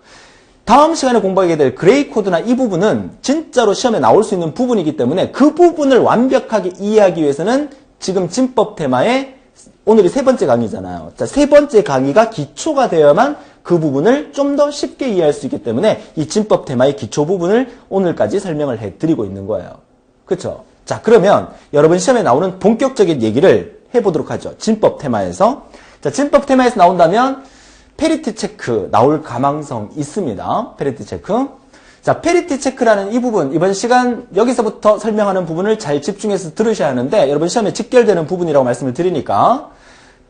다음 시간에 공부하게 될 그레이 코드나 이 부분은 진짜로 시험에 나올 수 있는 부분이기 때문에 그 부분을 완벽하게 이해하기 위해서는 지금 진법 테마의 오늘이 세 번째 강의잖아요. 자, 세 번째 강의가 기초가 되어야만 그 부분을 좀 더 쉽게 이해할 수 있기 때문에 이 진법 테마의 기초 부분을 오늘까지 설명을 해드리고 있는 거예요. 그쵸? 자, 그러면 여러분 시험에 나오는 본격적인 얘기를 해보도록 하죠. 진법 테마에서. 자, 진법 테마에서 나온다면 페리티 체크 나올 가망성 있습니다. 페리티 체크. 자, 페리티 체크라는 이 부분, 이번 시간 여기서부터 설명하는 부분을 잘 집중해서 들으셔야 하는데 여러분 시험에 직결되는 부분이라고 말씀을 드리니까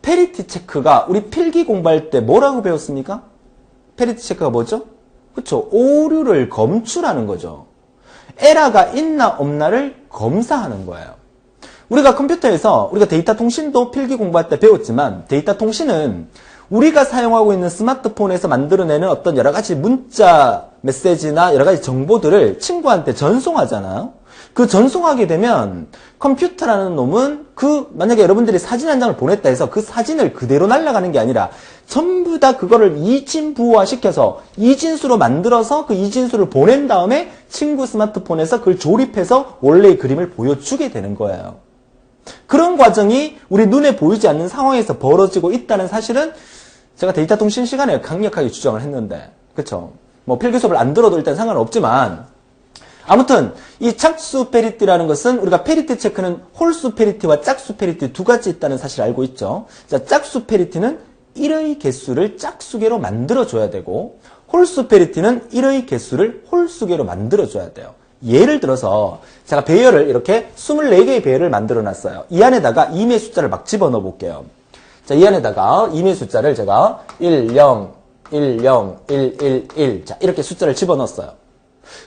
페리티 체크가 우리 필기 공부할 때 뭐라고 배웠습니까? 페리티 체크가 뭐죠? 그쵸? 오류를 검출하는 거죠. 에러가 있나 없나를 검사하는 거예요. 우리가 컴퓨터에서 우리가 데이터 통신도 필기 공부할 때 배웠지만 데이터 통신은 우리가 사용하고 있는 스마트폰에서 만들어내는 어떤 여러 가지 문자 메시지나 여러 가지 정보들을 친구한테 전송하잖아요. 그 전송하게 되면 컴퓨터라는 놈은 만약에 여러분들이 사진 한 장을 보냈다 해서 그 사진을 그대로 날아가는 게 아니라 전부 다 그거를 이진부호화 시켜서 이진수로 만들어서 그 이진수를 보낸 다음에 친구 스마트폰에서 그걸 조립해서 원래의 그림을 보여주게 되는 거예요. 그런 과정이 우리 눈에 보이지 않는 상황에서 벌어지고 있다는 사실은 제가 데이터 통신 시간에 강력하게 주장을 했는데, 그쵸? 뭐 필기 수업을 안 들어도 일단 상관은 없지만, 아무튼 이 짝수 페리티라는 것은 우리가 페리티 체크는 홀수 페리티와 짝수 페리티 두 가지 있다는 사실을 알고 있죠. 자, 짝수 페리티는 1의 개수를 짝수개로 만들어줘야 되고, 홀수 페리티는 1의 개수를 홀수개로 만들어줘야 돼요. 예를 들어서 제가 배열을 이렇게 24개의 배열을 만들어 놨어요. 이 안에다가 임의 숫자를 막 집어넣어 볼게요. 자, 이 안에다가 임의 숫자를 제가 10, 10111 자, 이렇게 숫자를 집어넣었어요.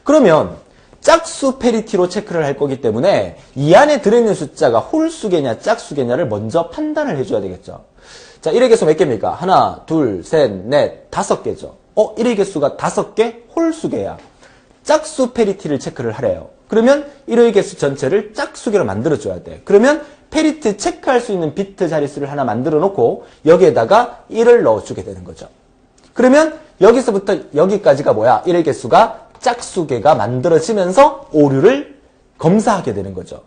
그러면 짝수 페리티로 체크를 할 거기 때문에 이 안에 들어있는 숫자가 홀수개냐 짝수개냐를 먼저 판단을 해줘야 되겠죠. 자, 1의 개수 몇 개입니까? 하나, 둘, 셋, 넷, 5개죠. 1의 개수가 5개? 홀수개야. 짝수 페리티를 체크를 하래요. 그러면 1의 개수 전체를 짝수개로 만들어줘야 돼. 그러면 페리티 체크할 수 있는 비트 자릿수를 하나 만들어 놓고 여기에다가 1을 넣어주게 되는 거죠. 그러면 여기서부터 여기까지가 뭐야? 1의 개수가 짝수개가 만들어지면서 오류를 검사하게 되는 거죠.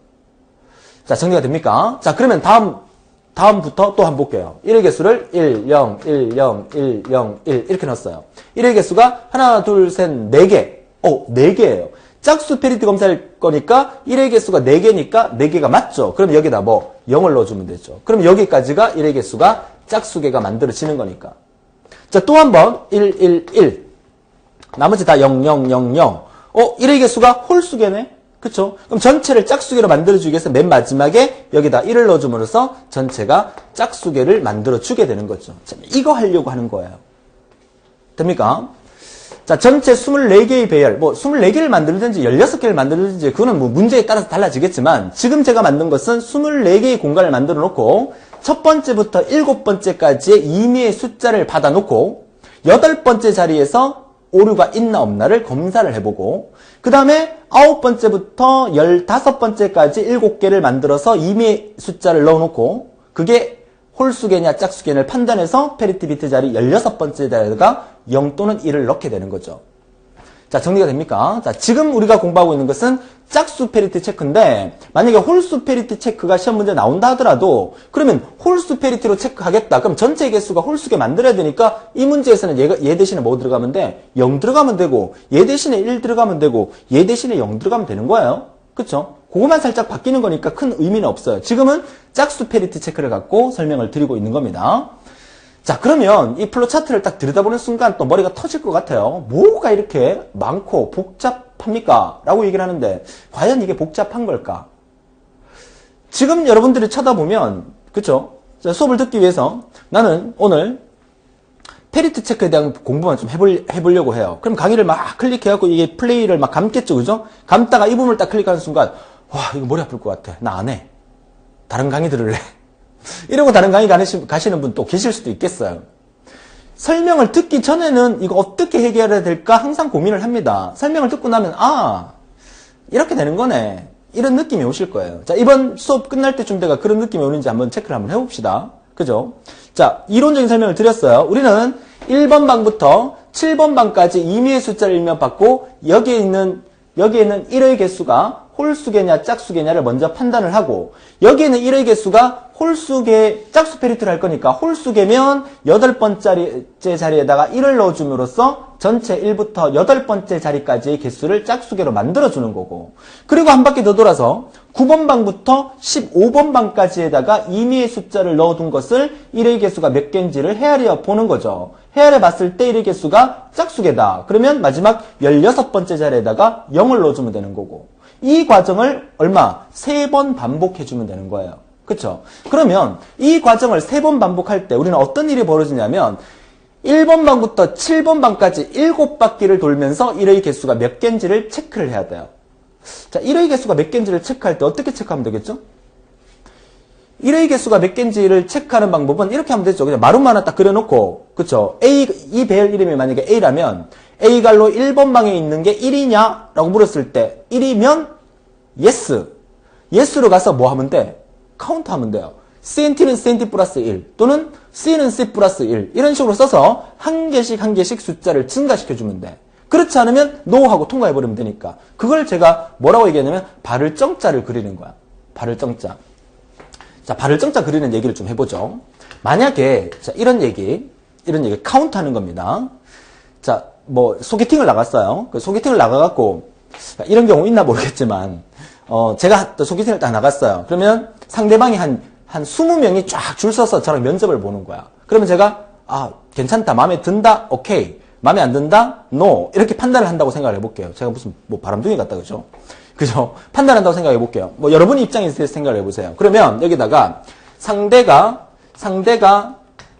자, 정리가 됩니까? 자, 그러면 다음부터 또 한번 볼게요. 1의 개수를 1, 0, 1, 0, 1, 0, 1 이렇게 넣었어요. 1의 개수가 하나, 둘, 셋, 4개. 4개예요. 짝수 페리티 검사할 거니까 1의 개수가 4개니까 4개가 맞죠? 그럼 여기다 0을 넣어주면 되죠. 그럼 여기까지가 1의 개수가 짝수개가 만들어지는 거니까. 자, 또 한 번 1, 1, 1. 나머지 다 0, 0, 0, 0. 1의 개수가 홀수개네? 그쵸? 그럼 전체를 짝수개로 만들어주기 위해서 맨 마지막에 여기다 1을 넣어줌으로써 전체가 짝수개를 만들어주게 되는 거죠. 자, 이거 하려고 하는 거예요. 됩니까? 자, 전체 24개의 배열, 24개를 만들든지 16개를 만들든지 그거는 문제에 따라서 달라지겠지만 지금 제가 만든 것은 24개의 공간을 만들어 놓고 첫 번째부터 7번째까지의 임의의 숫자를 받아 놓고 8번째 자리에서 오류가 있나 없나를 검사를 해보고 그 다음에 9번째부터 15번째까지 7개를 만들어서 임의의 숫자를 넣어놓고 그게 홀수개냐 짝수개냐를 판단해서 페리티 비트 자리 16번째 자리에다가 0 또는 1을 넣게 되는 거죠. 자, 정리가 됩니까? 자, 지금 우리가 공부하고 있는 것은 짝수 페리티 체크인데 만약에 홀수 페리티 체크가 시험 문제 나온다 하더라도 그러면 홀수 페리티로 체크하겠다. 그럼 전체 개수가 홀수개 만들어야 되니까 이 문제에서는 얘 대신에 뭐 들어가면 돼? 0 들어가면 되고 얘 대신에 1 들어가면 되고 얘 대신에 0 들어가면 되는 거예요. 그쵸? 그거만 살짝 바뀌는 거니까 큰 의미는 없어요. 지금은 짝수 페리티 체크를 갖고 설명을 드리고 있는 겁니다. 자, 그러면 이 플로 차트를 딱 들여다보는 순간 또 머리가 터질 것 같아요. 뭐가 이렇게 많고 복잡합니까? 라고 얘기를 하는데 과연 이게 복잡한 걸까? 지금 여러분들이 쳐다보면 그쵸? 자, 수업을 듣기 위해서 나는 오늘 페리티 체크에 대한 공부만 좀 해보려고 해요. 그럼 강의를 막 클릭해갖고 이게 플레이를 막 감겠죠, 그죠? 감다가 이 부분을 딱 클릭하는 순간 와, 이거 머리 아플 것 같아. 나 안 해. 다른 강의 들을래. 이러고 다른 강의 가시는 분 또 계실 수도 있겠어요. 설명을 듣기 전에는 이거 어떻게 해결해야 될까 항상 고민을 합니다. 설명을 듣고 나면 이렇게 되는 거네. 이런 느낌이 오실 거예요. 자, 이번 수업 끝날 때쯤 내가 그런 느낌이 오는지 한번 체크를 한번 해봅시다. 그죠? 자, 이론적인 설명을 드렸어요. 우리는 1번 방부터 7번 방까지 임의의 숫자를 일면 받고 여기에 있는 1의 개수가 홀수개냐 짝수개냐를 먼저 판단을 하고, 여기에는 1의 개수가 홀수개, 짝수 페리트를 할 거니까 홀수개면 8번째 자리에다가 1을 넣어줌으로써 전체 1부터 8번째 자리까지의 개수를 짝수개로 만들어주는 거고, 그리고 한 바퀴 더 돌아서 9번 방부터 15번 방까지에다가 임의의 숫자를 넣어둔 것을 1의 개수가 몇 개인지를 헤아려 보는 거죠. 헤아려 봤을 때 1의 개수가 짝수개다. 그러면 마지막 16번째 자리에다가 0을 넣어주면 되는 거고, 이 과정을 얼마? 3번 반복해주면 되는 거예요. 그쵸? 그러면 이 과정을 3번 반복할 때 우리는 어떤 일이 벌어지냐면 1번 방부터 7번 방까지 7바퀴를 돌면서 1의 개수가 몇 개인지를 체크를 해야 돼요. 자, 1의 개수가 몇 개인지를 체크할 때 어떻게 체크하면 되겠죠? 1의 개수가 몇 개인지를 체크하는 방법은 이렇게 하면 되죠. 그냥 마름모 하나 딱 그려놓고, 그쵸? 이 배열 이름이 만약에 A라면 A갈로 1번 방에 있는 게 1이냐? 라고 물었을 때 1이면 yes. yes로 가서 뭐 하면 돼? 카운트 하면 돼요. CNT는 CNT 플러스 1 또는 C는 C 플러스 1 이런 식으로 써서 한 개씩 한 개씩 숫자를 증가시켜주면 돼. 그렇지 않으면 NO 하고 통과해버리면 되니까. 그걸 제가 뭐라고 얘기하냐면 발을 정자를 그리는 거야. 발을 정자. 자, 발을 정자 그리는 얘기를 좀 해보죠. 만약에 자, 이런 얘기 카운트 하는 겁니다. 자, 뭐 소개팅을 나갔어요. 그 소개팅을 나가갖고 이런 경우 있나 모르겠지만 제가 또 소개팅을 딱 나갔어요. 그러면 상대방이 한 20명이 쫙 줄 서서 저랑 면접을 보는 거야. 그러면 제가 괜찮다, 마음에 든다, 오케이, 마음에 안 든다, 노 이렇게 판단을 한다고 생각을 해볼게요. 제가 무슨 뭐 바람둥이 같다 그죠? 그죠? 판단한다고 생각해 볼게요. 뭐 여러분의 입장에서 생각을 해보세요. 그러면 여기다가 상대가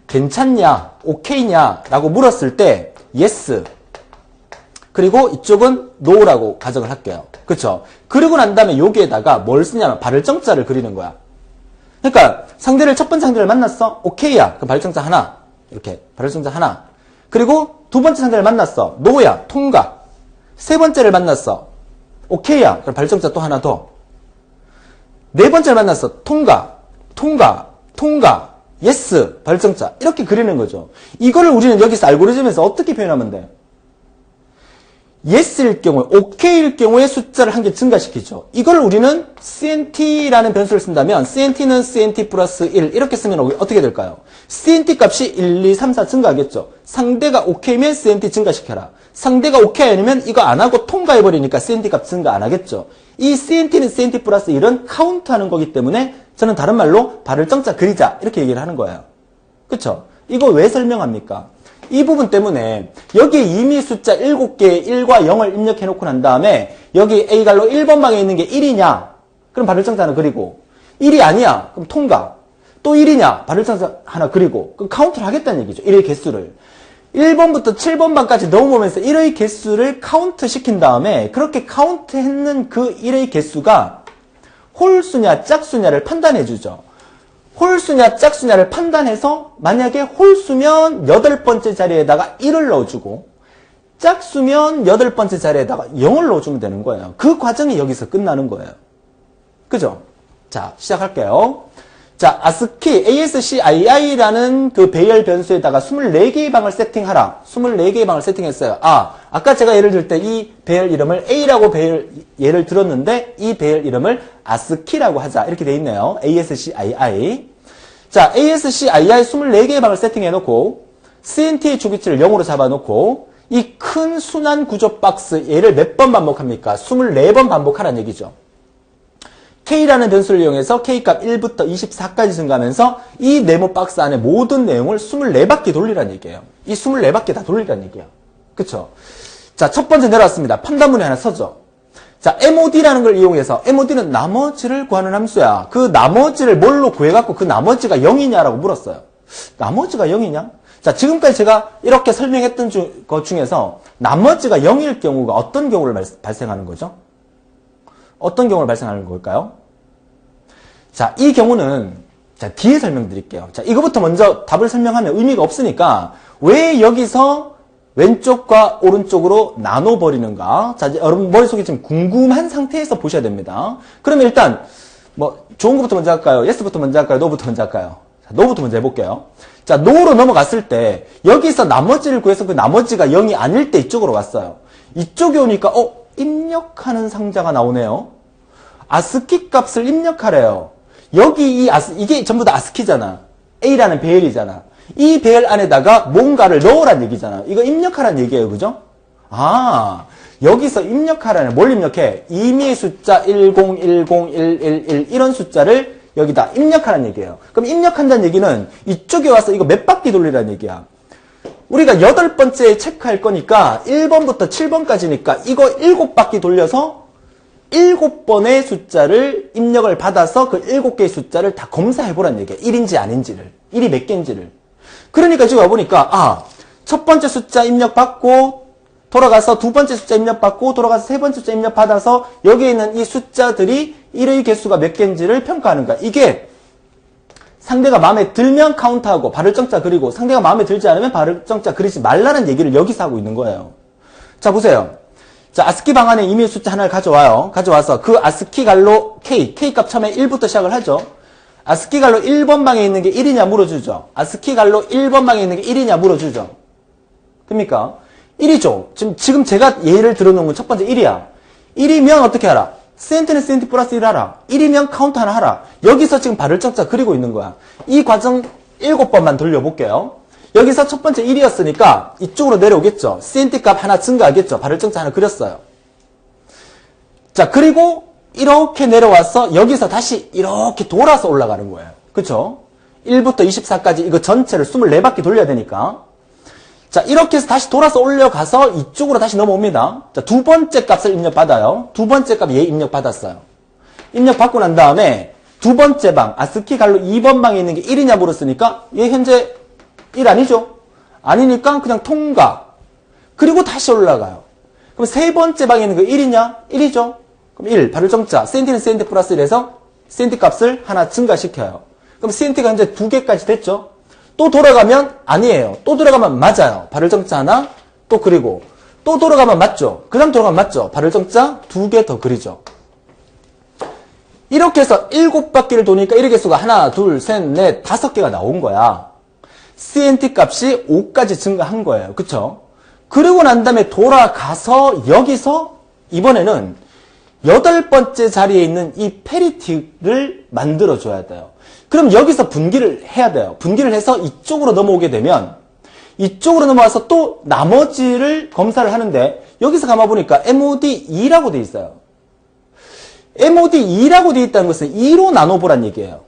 괜찮냐, 오케이냐라고 물었을 때 yes. 그리고 이쪽은 no라고 가정을 할게요. 그쵸? 그리고 난 다음에 여기에다가 뭘 쓰냐면 발을 정자를 그리는 거야. 그러니까 첫 번째 상대를 만났어? 오케이야. 그럼 발을 정자 하나. 이렇게 발을 정자 하나. 그리고 두 번째 상대를 만났어. 노야. 통과. 세 번째를 만났어. 오케이야. 그럼 발을 정자 또 하나 더. 네 번째를 만났어. 통과. 예스. 발을 정자. 이렇게 그리는 거죠. 이거를 우리는 여기서 알고리즘에서 어떻게 표현하면 돼? yes일 경우에, okay일 경우에 숫자를 한 개 증가시키죠. 이걸 우리는 cnt라는 변수를 쓴다면 cnt는 cnt 플러스 1 이렇게 쓰면 어떻게 될까요? cnt 값이 1, 2, 3, 4 증가하겠죠. 상대가 okay면 cnt 증가시켜라. 상대가 오케이 아니면 이거 안 하고 통과해버리니까 cnt 값 증가 안 하겠죠. 이 cnt는 cnt 플러스 1은 카운트하는 거기 때문에 저는 다른 말로 발을 정자 그리자 이렇게 얘기를 하는 거예요. 그쵸? 이거 왜 설명합니까? 이 부분 때문에 여기에 이미 숫자 7개의 1과 0을 입력해 놓고 난 다음에 여기 A갈로 1번 방에 있는 게 1이냐? 그럼 발을 정자 하나 그리고 1이 아니야? 그럼 통과. 또 1이냐? 발을 정자 하나 그리고 그럼 카운트를 하겠다는 얘기죠. 1의 개수를. 1번부터 7번 방까지 넘어오면서 1의 개수를 카운트 시킨 다음에 그렇게 카운트 했는 그 1의 개수가 홀수냐 짝수냐를 판단해 주죠. 홀수냐 짝수냐를 판단해서 만약에 홀수면 8번째 자리에다가 1을 넣어주고 짝수면 8번째 자리에다가 0을 넣어주면 되는 거예요. 그 과정이 여기서 끝나는 거예요. 그죠? 자, 시작할게요. 자, ASCII라는 그 배열 변수에다가 24개의 방을 세팅하라. 24개의 방을 세팅했어요. 아까 제가 예를 들 때 이 배열 이름을 A라고 예를 들었는데 이 배열 이름을 ASCII라고 하자. 이렇게 돼 있네요. ASCII. 자, ASCII 24개의 방을 세팅해놓고 CNT의 주기치를 0으로 잡아놓고 이 큰 순환 구조 박스 얘를 몇 번 반복합니까? 24번 반복하라는 얘기죠. K라는 변수를 이용해서 K값 1부터 24까지 증가하면서 이 네모 박스 안에 모든 내용을 24바퀴 돌리라는 얘기예요. 이 24바퀴 다 돌리라는 얘기예요. 그쵸? 자, 첫 번째 내려왔습니다. 판단문이 하나 서죠. 자, MOD라는 걸 이용해서 MOD는 나머지를 구하는 함수야. 그 나머지를 뭘로 구해갖고 그 나머지가 0이냐라고 물었어요. 나머지가 0이냐? 자, 지금까지 제가 이렇게 설명했던 것 중에서 나머지가 0일 경우가 어떤 경우를 발생하는 거죠? 어떤 경우를 발생하는 걸까요? 자, 이 경우는 자, 뒤에 설명드릴게요. 자, 이거부터 먼저 답을 설명하면 의미가 없으니까 왜 여기서 왼쪽과 오른쪽으로 나눠버리는가? 자, 이제 여러분 머릿속에 지금 궁금한 상태에서 보셔야 됩니다. 그러면 일단 뭐 좋은 것부터 먼저 할까요? yes부터 먼저 할까요? no부터 먼저 할까요? 자, no부터 먼저 해볼게요. 자, no로 넘어갔을 때 여기서 나머지를 구해서 그 나머지가 0이 아닐 때 이쪽으로 왔어요. 이쪽에 오니까 입력하는 상자가 나오네요. 아스키 값을 입력하래요. 여기 이게 전부 다 아스키잖아. A라는 배열이잖아. 이 배열 안에다가 뭔가를 넣으란 얘기잖아. 이거 입력하란 얘기예요. 그죠? 아, 여기서 입력하라는, 뭘 입력해? 임의 숫자 1010111 이런 숫자를 여기다 입력하라는 얘기예요. 그럼 입력한다는 얘기는 이쪽에 와서 이거 몇 바퀴 돌리라는 얘기야. 우리가 8번째에 체크할 거니까 1번부터 7번까지니까 이거 7바퀴 돌려서 7번의 숫자를 입력을 받아서 그 7개의 숫자를 다 검사해보라는 얘기야. 1인지 아닌지를. 1이 몇 개인지를. 그러니까 지금 와보니까 첫 번째 숫자 입력받고 돌아가서 두 번째 숫자 입력받고 돌아가서 세 번째 숫자 입력받아서 여기에 있는 이 숫자들이 1의 개수가 몇 개인지를 평가하는 거야. 이게 상대가 마음에 들면 카운트하고 발을 정자 그리고 상대가 마음에 들지 않으면 발을 정자 그리지 말라는 얘기를 여기서 하고 있는 거예요. 자, 보세요. 자, 아스키 방 안에 임의 숫자 하나를 가져와요. 가져와서 그 아스키 갈로 K 값 처음에 1부터 시작을 하죠. 아스키 갈로 1번 방에 있는 게 1이냐 물어주죠. 아스키 갈로 1번 방에 있는 게 1이냐 물어주죠. 됩니까? 1이죠. 지금 제가 예를 들어놓은 건 첫 번째 1이야. 1이면 어떻게 하라? 센트는 센트 플러스 1 하라. 1이면 카운트 하나 하라. 여기서 지금 발을 쩍쩍 그리고 있는 거야. 이 과정 7번만 돌려볼게요. 여기서 첫 번째 1이었으니까 이쪽으로 내려오겠죠. 센트 값 하나 증가하겠죠. 발을 쩍쩍 하나 그렸어요. 자, 그리고 이렇게 내려와서 여기서 다시 이렇게 돌아서 올라가는 거예요. 그쵸? 1부터 24까지 이거 전체를 24바퀴 돌려야 되니까. 자, 이렇게 해서 다시 돌아서 올려가서 이쪽으로 다시 넘어옵니다. 자, 두 번째 값을 입력받아요. 두 번째 값 얘 입력받았어요. 입력받고 난 다음에 두 번째 방, 아스키 갈로 2번 방에 있는 게 1이냐 물었으니까 얘 현재 1 아니죠? 아니니까 그냥 통과. 그리고 다시 올라가요. 그럼 세 번째 방에 있는 거 1이냐? 1이죠? 그럼 1, 발을 정자, 센티는 센티 플러스 1에서 센티 값을 하나 증가시켜요. 그럼 센티가 현재 2개까지 됐죠? 또 돌아가면 아니에요. 또 돌아가면 맞아요. 발을 정자 하나, 또 그리고 또 돌아가면 맞죠? 그 다음 돌아가면 맞죠? 발을 정자 2개 더 그리죠. 이렇게 해서 7바퀴를 도니까 1의 개수가 하나, 둘, 셋, 넷, 5개가 나온 거야. CNT 값이 5까지 증가한 거예요. 그쵸? 그리고 난 다음에 돌아가서 여기서 이번에는 8번째 자리에 있는 이 페리티를 만들어줘야 돼요. 그럼 여기서 분기를 해야 돼요. 분기를 해서 이쪽으로 넘어오게 되면 이쪽으로 넘어와서 또 나머지를 검사를 하는데 여기서 가만보니까 MOD2라고 돼 있어요. MOD2라고 돼 있다는 것은 2로 나눠보란 얘기예요.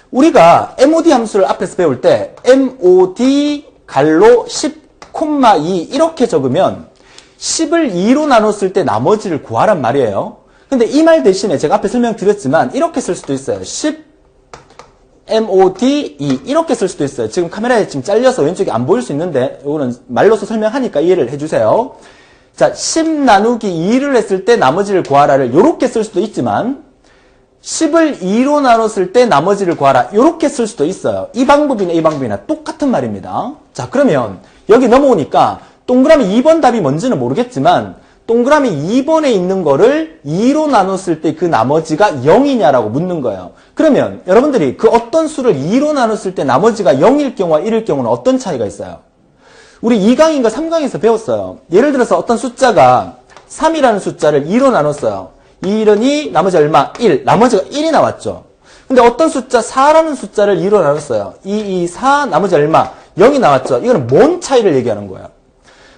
우리가 MOD 함수를 앞에서 배울 때 MOD 갈로 10,2 이렇게 적으면 10을 2로 나눴을 때 나머지를 구하란 말이에요. 근데 이 말 대신에 제가 앞에 설명드렸지만 이렇게 쓸 수도 있어요. 10 MOD2 이렇게 쓸 수도 있어요. 지금 카메라에 지금 잘려서 왼쪽이 안 보일 수 있는데 이거는 말로서 설명하니까 이해를 해주세요. 자, 10 나누기 2를 했을 때 나머지를 구하라를 이렇게 쓸 수도 있지만 10을 2로 나눴을 때 나머지를 구하라 이렇게 쓸 수도 있어요. 이 방법이나 이 방법이나 똑같은 말입니다. 자, 그러면 여기 넘어오니까 동그라미 2번 답이 뭔지는 모르겠지만 동그라미 2번에 있는 거를 2로 나눴을 때 그 나머지가 0이냐라고 묻는 거예요. 그러면 여러분들이 그 어떤 수를 2로 나눴을 때 나머지가 0일 경우와 1일 경우는 어떤 차이가 있어요? 우리 2강인가 3강에서 배웠어요. 예를 들어서 어떤 숫자가 3이라는 숫자를 2로 나눴어요. 2는 2, 나머지 얼마? 1. 나머지가 1이 나왔죠. 근데 어떤 숫자 4라는 숫자를 2로 나눴어요. 2, 2, 4, 나머지 얼마? 0이 나왔죠. 이거는 뭔 차이를 얘기하는 거예요?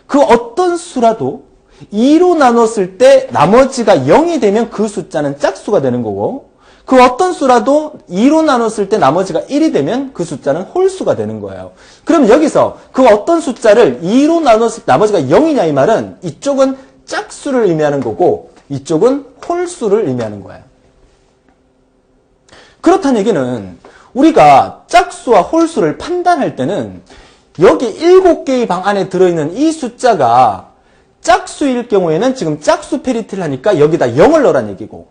그 어떤 수라도 2로 나눴을 때 나머지가 0이 되면 그 숫자는 짝수가 되는 거고 그 어떤 수라도 2로 나눴을 때 나머지가 1이 되면 그 숫자는 홀수가 되는 거예요. 그럼 여기서 그 어떤 숫자를 2로 나눴을 때 나머지가 0이냐 이 말은 이쪽은 짝수를 의미하는 거고 이쪽은 홀수를 의미하는 거예요. 그렇다는 얘기는 우리가 짝수와 홀수를 판단할 때는 여기 7개의 방 안에 들어있는 이 숫자가 짝수일 경우에는 지금 짝수 페리티를 하니까 여기다 0을 넣으란 얘기고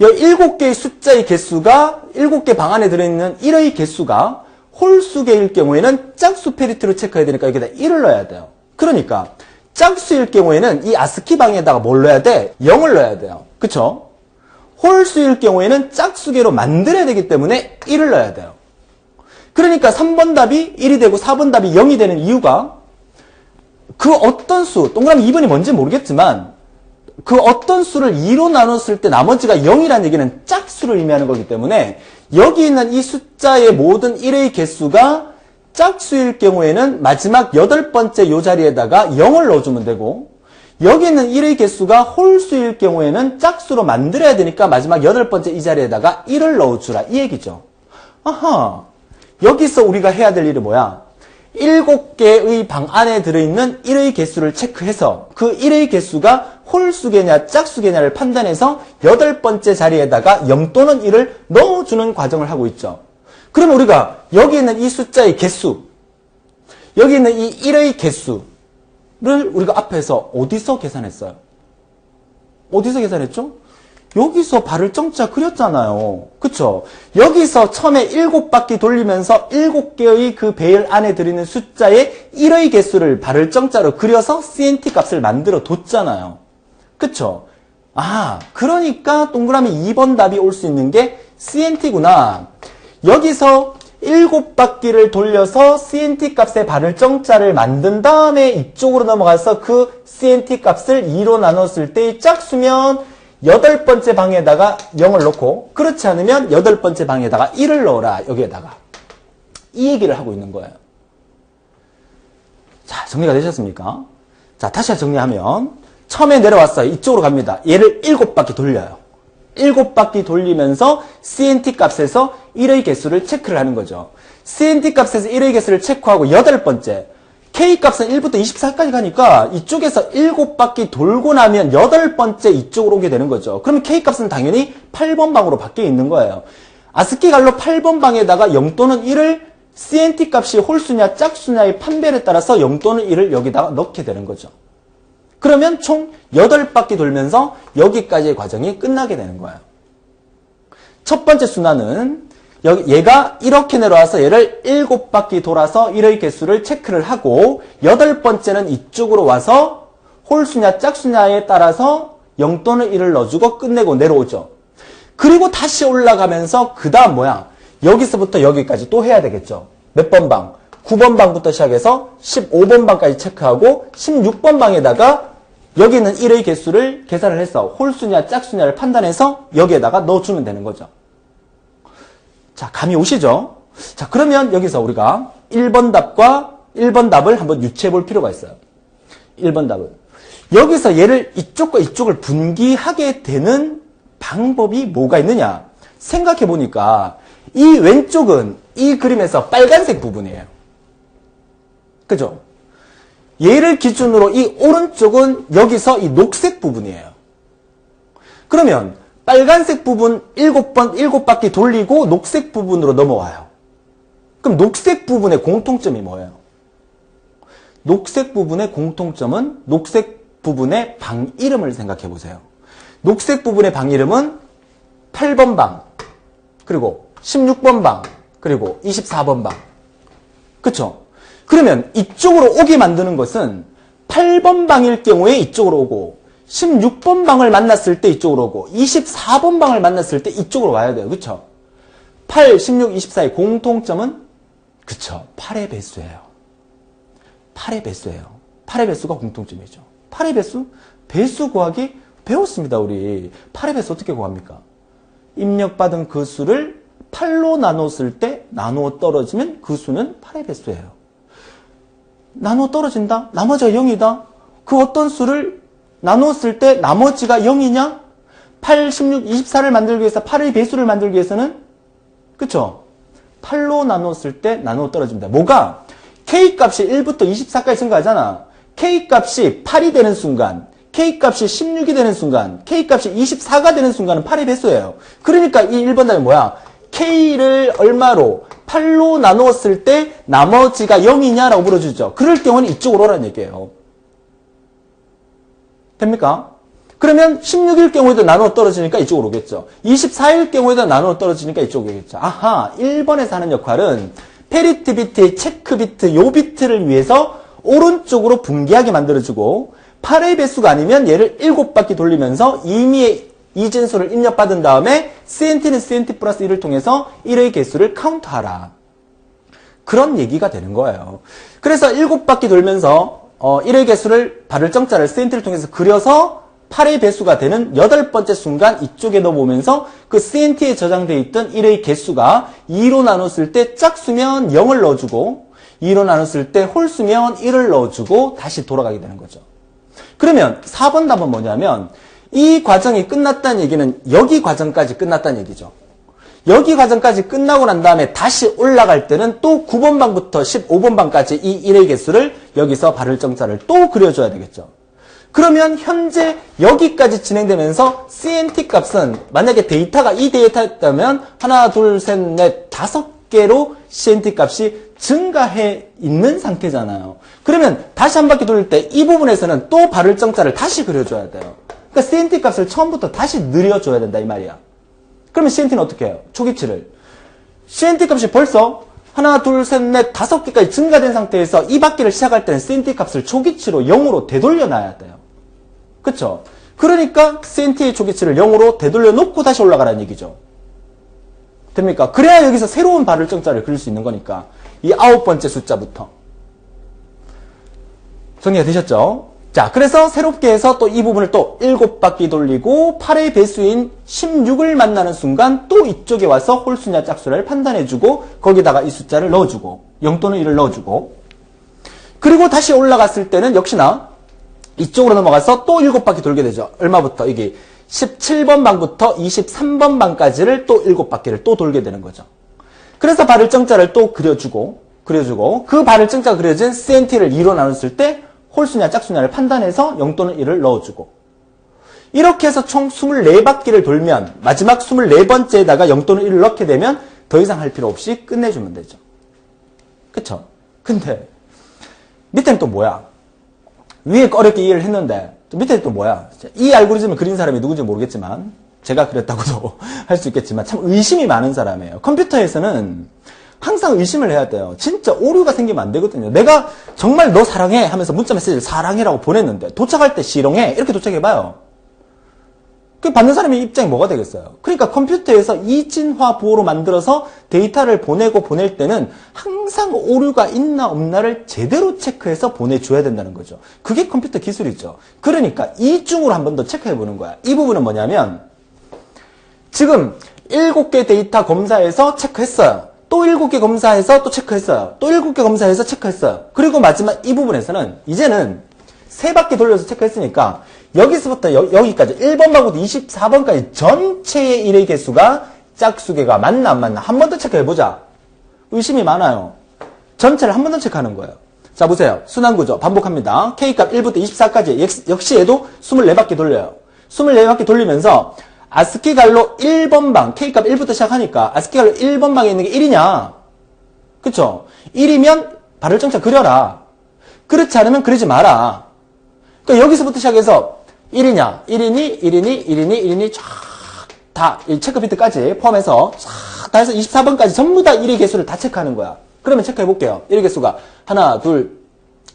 여기 7개의 숫자의 개수가 7개 방 안에 들어있는 1의 개수가 홀수개일 경우에는 짝수 페리티로 체크해야 되니까 여기다 1을 넣어야 돼요. 그러니까 짝수일 경우에는 이 아스키 방에다가 뭘 넣어야 돼? 0을 넣어야 돼요. 그쵸? 홀수일 경우에는 짝수개로 만들어야 되기 때문에 1을 넣어야 돼요. 그러니까 3번 답이 1이 되고 4번 답이 0이 되는 이유가 그 어떤 수, 동그라미 2번이 뭔지 모르겠지만 그 어떤 수를 2로 나눴을 때 나머지가 0이라는 얘기는 짝수를 의미하는 거기 때문에 여기 있는 이 숫자의 모든 1의 개수가 짝수일 경우에는 마지막 8번째 요 자리에다가 0을 넣어주면 되고, 여기 있는 1의 개수가 홀수일 경우에는 짝수로 만들어야 되니까 마지막 8번째 이 자리에다가 1을 넣어주라 이 얘기죠. 아하, 여기서 우리가 해야 될 일이 뭐야? 7개의 방 안에 들어있는 1의 개수를 체크해서 그 1의 개수가 홀수개냐 짝수개냐를 판단해서 8번째 자리에다가 0 또는 1을 넣어주는 과정을 하고 있죠. 그러면 우리가 여기 있는 이 숫자의 개수, 여기 있는 이 1의 개수를 우리가 앞에서 어디서 계산했어요? 어디서 계산했죠? 여기서 발을 정자 그렸잖아요. 그쵸? 여기서 처음에 7바퀴 돌리면서 7개의 그 배열 안에 들어있는 숫자의 1의 개수를 발을 정자로 그려서 CNT 값을 만들어 뒀잖아요. 그쵸? 아, 그러니까 동그라미 2번 답이 올 수 있는 게 CNT구나. 여기서 7바퀴를 돌려서 CNT 값의 발을 정자를 만든 다음에 이쪽으로 넘어가서 그 CNT 값을 2로 나눴을 때의 짝수면 8번째 방에다가 0을 넣고, 그렇지 않으면 8번째 방에다가 1을 넣어라, 여기에다가. 이 얘기를 하고 있는 거예요. 자, 정리가 되셨습니까? 자, 다시 정리하면, 처음에 내려왔어요. 이쪽으로 갑니다. 얘를 7바퀴 돌려요. 7바퀴 돌리면서 CNT 값에서 1의 개수를 체크를 하는 거죠. CNT 값에서 1의 개수를 체크하고 8번째, K값은 1부터 24까지 가니까 이쪽에서 7바퀴 돌고 나면 8번째 이쪽으로 오게 되는 거죠. 그러면 K값은 당연히 8번 방으로 바뀌어 있는 거예요. 아스키 갈로 8번 방에다가 0 또는 1을 CNT 값이 홀수냐 짝수냐의 판별에 따라서 0 또는 1을 여기다가 넣게 되는 거죠. 그러면 총 8바퀴 돌면서 여기까지의 과정이 끝나게 되는 거예요. 첫 번째 순환은 얘가 이렇게 내려와서 얘를 7바퀴 돌아서 1의 개수를 체크를 하고 8번째는 이쪽으로 와서 홀수냐 짝수냐에 따라서 0 또는 1을 넣어주고 끝내고 내려오죠. 그리고 다시 올라가면서 그 다음 뭐야? 여기서부터 여기까지 또 해야 되겠죠. 몇 번 방? 9번 방부터 시작해서 15번 방까지 체크하고 16번 방에다가 여기 있는 1의 개수를 계산을 해서 홀수냐 짝수냐를 판단해서 여기에다가 넣어주면 되는 거죠. 자, 감이 오시죠? 자, 그러면 여기서 우리가 1번 답과 1번 답을 한번 유추해 볼 필요가 있어요. 1번 답을. 여기서 얘를 이쪽과 이쪽을 분기하게 되는 방법이 뭐가 있느냐? 생각해 보니까 이 왼쪽은 이 그림에서 빨간색 부분이에요. 그죠? 얘를 기준으로 이 오른쪽은 여기서 이 녹색 부분이에요. 그러면 빨간색 부분 7바퀴 돌리고 녹색 부분으로 넘어와요. 그럼 녹색 부분의 공통점이 뭐예요? 녹색 부분의 공통점은 녹색 부분의 방 이름을 생각해 보세요. 녹색 부분의 방 이름은 8번 방, 그리고 16번 방, 그리고 24번 방. 그쵸? 그러면 이쪽으로 오게 만드는 것은 8번 방일 경우에 이쪽으로 오고 16번 방을 만났을 때 이쪽으로 오고 24번 방을 만났을 때 이쪽으로 와야 돼요. 그쵸? 8, 16, 24의 공통점은 그쵸? 8의 배수예요. 8의 배수예요. 8의 배수가 공통점이죠. 8의 배수? 배수 구하기 배웠습니다. 우리 8의 배수 어떻게 구합니까? 입력받은 그 수를 8로 나눴을 때 나누어 떨어지면 그 수는 8의 배수예요. 나누어 떨어진다? 나머지가 0이다? 그 어떤 수를 나누었을 때 나머지가 0이냐? 8, 16, 24를 만들기 위해서 8의 배수를 만들기 위해서는 그쵸? 8로 나누었을 때 나누어 떨어집니다. 뭐가? K값이 1부터 24까지 증가하잖아. K값이 8이 되는 순간, K값이 16이 되는 순간, K값이 24가 되는 순간은 8의 배수예요. 그러니까 이 1번 답이 뭐야? K를 얼마로? 8로 나누었을 때 나머지가 0이냐라고 물어주죠. 그럴 경우는 이쪽으로 오라는 얘기예요. 됩니까? 그러면 16일 경우에도 나누어 떨어지니까 이쪽으로 오겠죠. 24일 경우에도 나누어 떨어지니까 이쪽으로 오겠죠. 아하, 1번에서 하는 역할은 페리티 비트의 체크 비트, 요 비트를 위해서 오른쪽으로 분기하게 만들어주고 8의 배수가 아니면 얘를 7바퀴 돌리면서 임의의 이진수를 입력받은 다음에 CNT는 CNT 플러스 1을 통해서 1의 개수를 카운트하라. 그런 얘기가 되는 거예요. 그래서 7바퀴 돌면서 1의 개수를 발을 정자를 CNT를 통해서 그려서 8의 배수가 되는 8번째 순간 이쪽에 넣어보면서 그 CNT에 저장되어 있던 1의 개수가 2로 나눴을 때 짝수면 0을 넣어주고 2로 나눴을 때 홀수면 1을 넣어주고 다시 돌아가게 되는 거죠. 그러면 4번 답은 뭐냐면 이 과정이 끝났다는 얘기는 여기 과정까지 끝났다는 얘기죠. 여기 과정까지 끝나고 난 다음에 다시 올라갈 때는 또 9번 방부터 15번 방까지 이 1의 개수를 여기서 발을 정자를 또 그려줘야 되겠죠. 그러면 현재 여기까지 진행되면서 CNT 값은 만약에 데이터가 이 데이터였다면 하나, 둘, 셋, 넷, 5개로 CNT 값이 증가해 있는 상태잖아요. 그러면 다시 한 바퀴 돌릴 때 이 부분에서는 또 발을 정자를 다시 그려줘야 돼요. 그러니까 CNT 값을 처음부터 다시 늘려줘야 된다 이 말이야. 그러면 CNT는 어떻게 해요? 초기치를. CNT 값이 벌써 하나, 둘, 셋, 넷, 5개까지 증가된 상태에서 이 바퀴를 시작할 때는 CNT 값을 초기치로 0으로 되돌려 놔야 돼요. 그쵸? 그러니까 CNT의 초기치를 0으로 되돌려 놓고 다시 올라가라는 얘기죠. 됩니까? 그래야 여기서 새로운 발을 정자를 그릴 수 있는 거니까. 이 9번째 숫자부터. 정리가 되셨죠? 자, 그래서 새롭게 해서 또 이 부분을 또 7바퀴 돌리고 8의 배수인 16을 만나는 순간 또 이쪽에 와서 홀수냐 짝수냐를 판단해주고 거기다가 이 숫자를 넣어주고 0 또는 1을 넣어주고 그리고 다시 올라갔을 때는 역시나 이쪽으로 넘어가서 또 7바퀴 돌게 되죠. 얼마부터? 이게 17번 방부터 23번 방까지를 또 7바퀴를 또 돌게 되는 거죠. 그래서 발을 정자를 또 그려주고 그 발을 정자가 그려진 CNT를 2로 나눴을 때 홀수냐 짝수냐를 판단해서 0 또는 1을 넣어주고 이렇게 해서 총 24바퀴를 돌면 마지막 24번째에다가 0 또는 1을 넣게 되면 더 이상 할 필요 없이 끝내주면 되죠. 그쵸? 근데 밑에는 또 뭐야? 위에 어렵게 이해를 했는데 밑에는 또 뭐야? 이 알고리즘을 그린 사람이 누군지 모르겠지만 제가 그렸다고도 할 수 있겠지만 참 의심이 많은 사람이에요. 컴퓨터에서는 항상 의심을 해야 돼요. 진짜 오류가 생기면 안 되거든요. 내가 정말 너 사랑해 하면서 문자 메시지를 사랑해라고 보냈는데 도착할 때 실용해 이렇게 도착해봐요. 그 받는 사람의 입장이 뭐가 되겠어요? 그러니까 컴퓨터에서 이진화 부호로 만들어서 데이터를 보내고 보낼 때는 항상 오류가 있나 없나를 제대로 체크해서 보내줘야 된다는 거죠. 그게 컴퓨터 기술이죠. 그러니까 이중으로 한 번 더 체크해보는 거야. 이 부분은 뭐냐면 지금 7개 데이터 검사해서 체크했어요. 또 7개 검사해서 또 체크했어요. 또 7개 검사해서 체크했어요. 그리고 마지막 이 부분에서는 이제는 3바퀴 돌려서 체크했으니까 여기서부터 여기까지 1번 방부터 24번까지 전체의 1의 개수가 짝수개가 맞나 안 맞나 한 번 더 체크해보자. 의심이 많아요. 전체를 한 번 더 체크하는 거예요. 자 보세요. 순환구조 반복합니다. K값 1부터 24까지 역시 얘도 24바퀴 돌려요. 24바퀴 돌리면서 아스키 갈로 1번 방, K값 1부터 시작하니까 아스키 갈로 1번 방에 있는 게 1이냐? 그쵸? 1이면 발을 정자 그려라. 그렇지 않으면 그리지 마라. 그러니까 여기서부터 시작해서 1이냐? 1이니 쫙 다 체크 비트까지 포함해서 쫙 다 해서 24번까지 전부 다 1의 개수를 다 체크하는 거야. 그러면 체크해 볼게요. 1의 개수가 하나, 둘,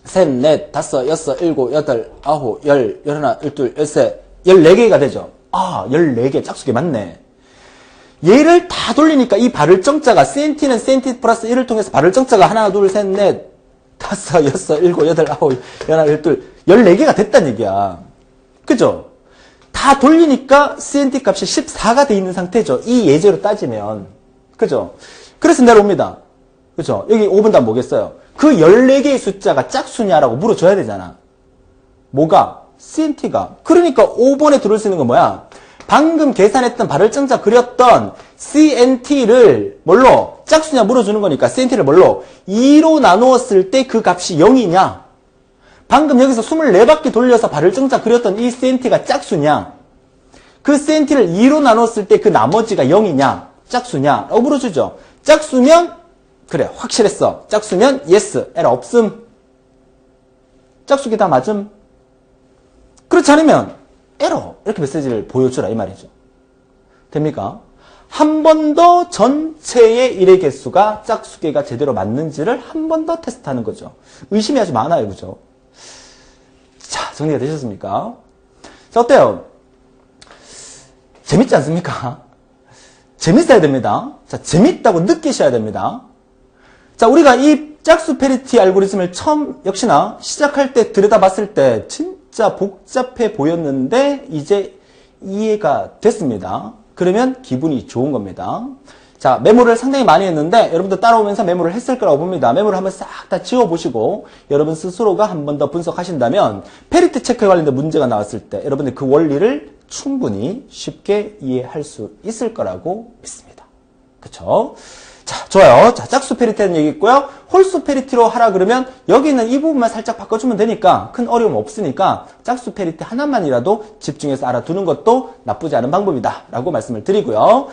셋, 넷, 다섯, 여섯, 일곱, 여덟, 아홉, 열, 열하나, 열둘, 열셋, 14개가 되죠. 아, 14개 짝수개 맞네. 얘를 다 돌리니까 이 발을 정자가 CNT는 CNT 플러스 1을 통해서 발을 정자가 하나, 둘, 셋, 넷, 다섯, 여섯, 일곱, 여덟, 아홉, 열하나, 열둘, 14개가 됐단 얘기야. 그죠? 다 돌리니까 CNT 값이 14가 돼 있는 상태죠. 이 예제로 따지면. 그죠? 그래서 내려옵니다. 그죠? 여기 5번 답 뭐겠어요? 그 14개의 숫자가 짝수냐라고 물어줘야 되잖아. 뭐가? CNT가. 그러니까 5번에 들어올 수 있는 건 뭐야? 방금 계산했던 발을 정자 그렸던 CNT를 뭘로? 짝수냐 물어주는 거니까 CNT를 뭘로? 2로 나누었을 때 그 값이 0이냐? 방금 여기서 24바퀴 돌려서 발을 정자 그렸던 이 CNT가 짝수냐? 그 CNT를 2로 나눴을 때 그 나머지가 0이냐? 짝수냐? 라고 물어주죠. 짝수면 그래 확실했어. 짝수면 yes, 에러 없음. 짝수기 다 맞음. 그렇지 않으면 에러 이렇게 메시지를 보여주라 이 말이죠. 됩니까? 한 번 더 전체의 1의 개수가 짝수개가 제대로 맞는지를 한 번 더 테스트하는 거죠. 의심이 아주 많아요. 그죠? 자, 정리가 되셨습니까? 자, 어때요? 재밌지 않습니까? 재밌어야 됩니다. 자, 재밌다고 느끼셔야 됩니다. 자, 우리가 이 짝수 페리티 알고리즘을 처음 역시나 시작할 때 들여다봤을 때 진짜 진짜 복잡해 보였는데 이제 이해가 됐습니다. 그러면 기분이 좋은 겁니다. 자, 메모를 상당히 많이 했는데 여러분들 따라오면서 메모를 했을 거라고 봅니다. 메모를 한번 싹 다 지워보시고 여러분 스스로가 한 번 더 분석하신다면 페리트 체크에 관련된 문제가 나왔을 때 여러분들 그 원리를 충분히 쉽게 이해할 수 있을 거라고 믿습니다. 그쵸? 자, 좋아요. 자, 짝수 페리티라는 얘기 있고요. 홀수 페리티로 하라 그러면 여기 있는 이 부분만 살짝 바꿔주면 되니까 큰 어려움 없으니까 짝수 페리티 하나만이라도 집중해서 알아두는 것도 나쁘지 않은 방법이다 라고 말씀을 드리고요.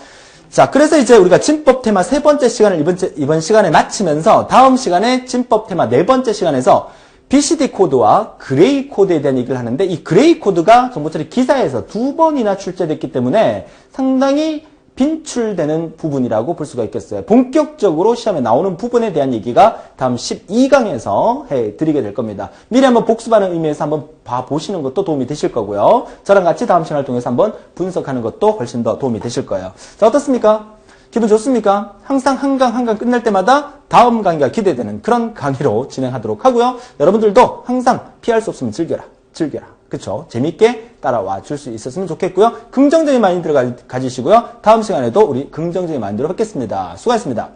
자, 그래서 이제 우리가 진법 테마 세 번째 시간을 이번 시간에 마치면서 다음 시간에 진법 테마 네 번째 시간에서 BCD 코드와 그레이 코드에 대한 얘기를 하는데 이 그레이 코드가 정보처리 기사에서 2번이나 출제됐기 때문에 상당히 빈출되는 부분이라고 볼 수가 있겠어요. 본격적으로 시험에 나오는 부분에 대한 얘기가 다음 12강에서 해드리게 될 겁니다. 미리 한번 복습하는 의미에서 한번 봐보시는 것도 도움이 되실 거고요. 저랑 같이 다음 시간을 통해서 한번 분석하는 것도 훨씬 더 도움이 되실 거예요. 자, 어떻습니까? 기분 좋습니까? 항상 한 강 끝날 때마다 다음 강의가 기대되는 그런 강의로 진행하도록 하고요. 여러분들도 항상 피할 수 없으면 즐겨라. 그쵸? 재밌게 따라와 줄 수 있었으면 좋겠고요. 긍정적인 마인드를 가지시고요. 다음 시간에도 우리 긍정적인 마인드로 뵙겠습니다. 수고하셨습니다.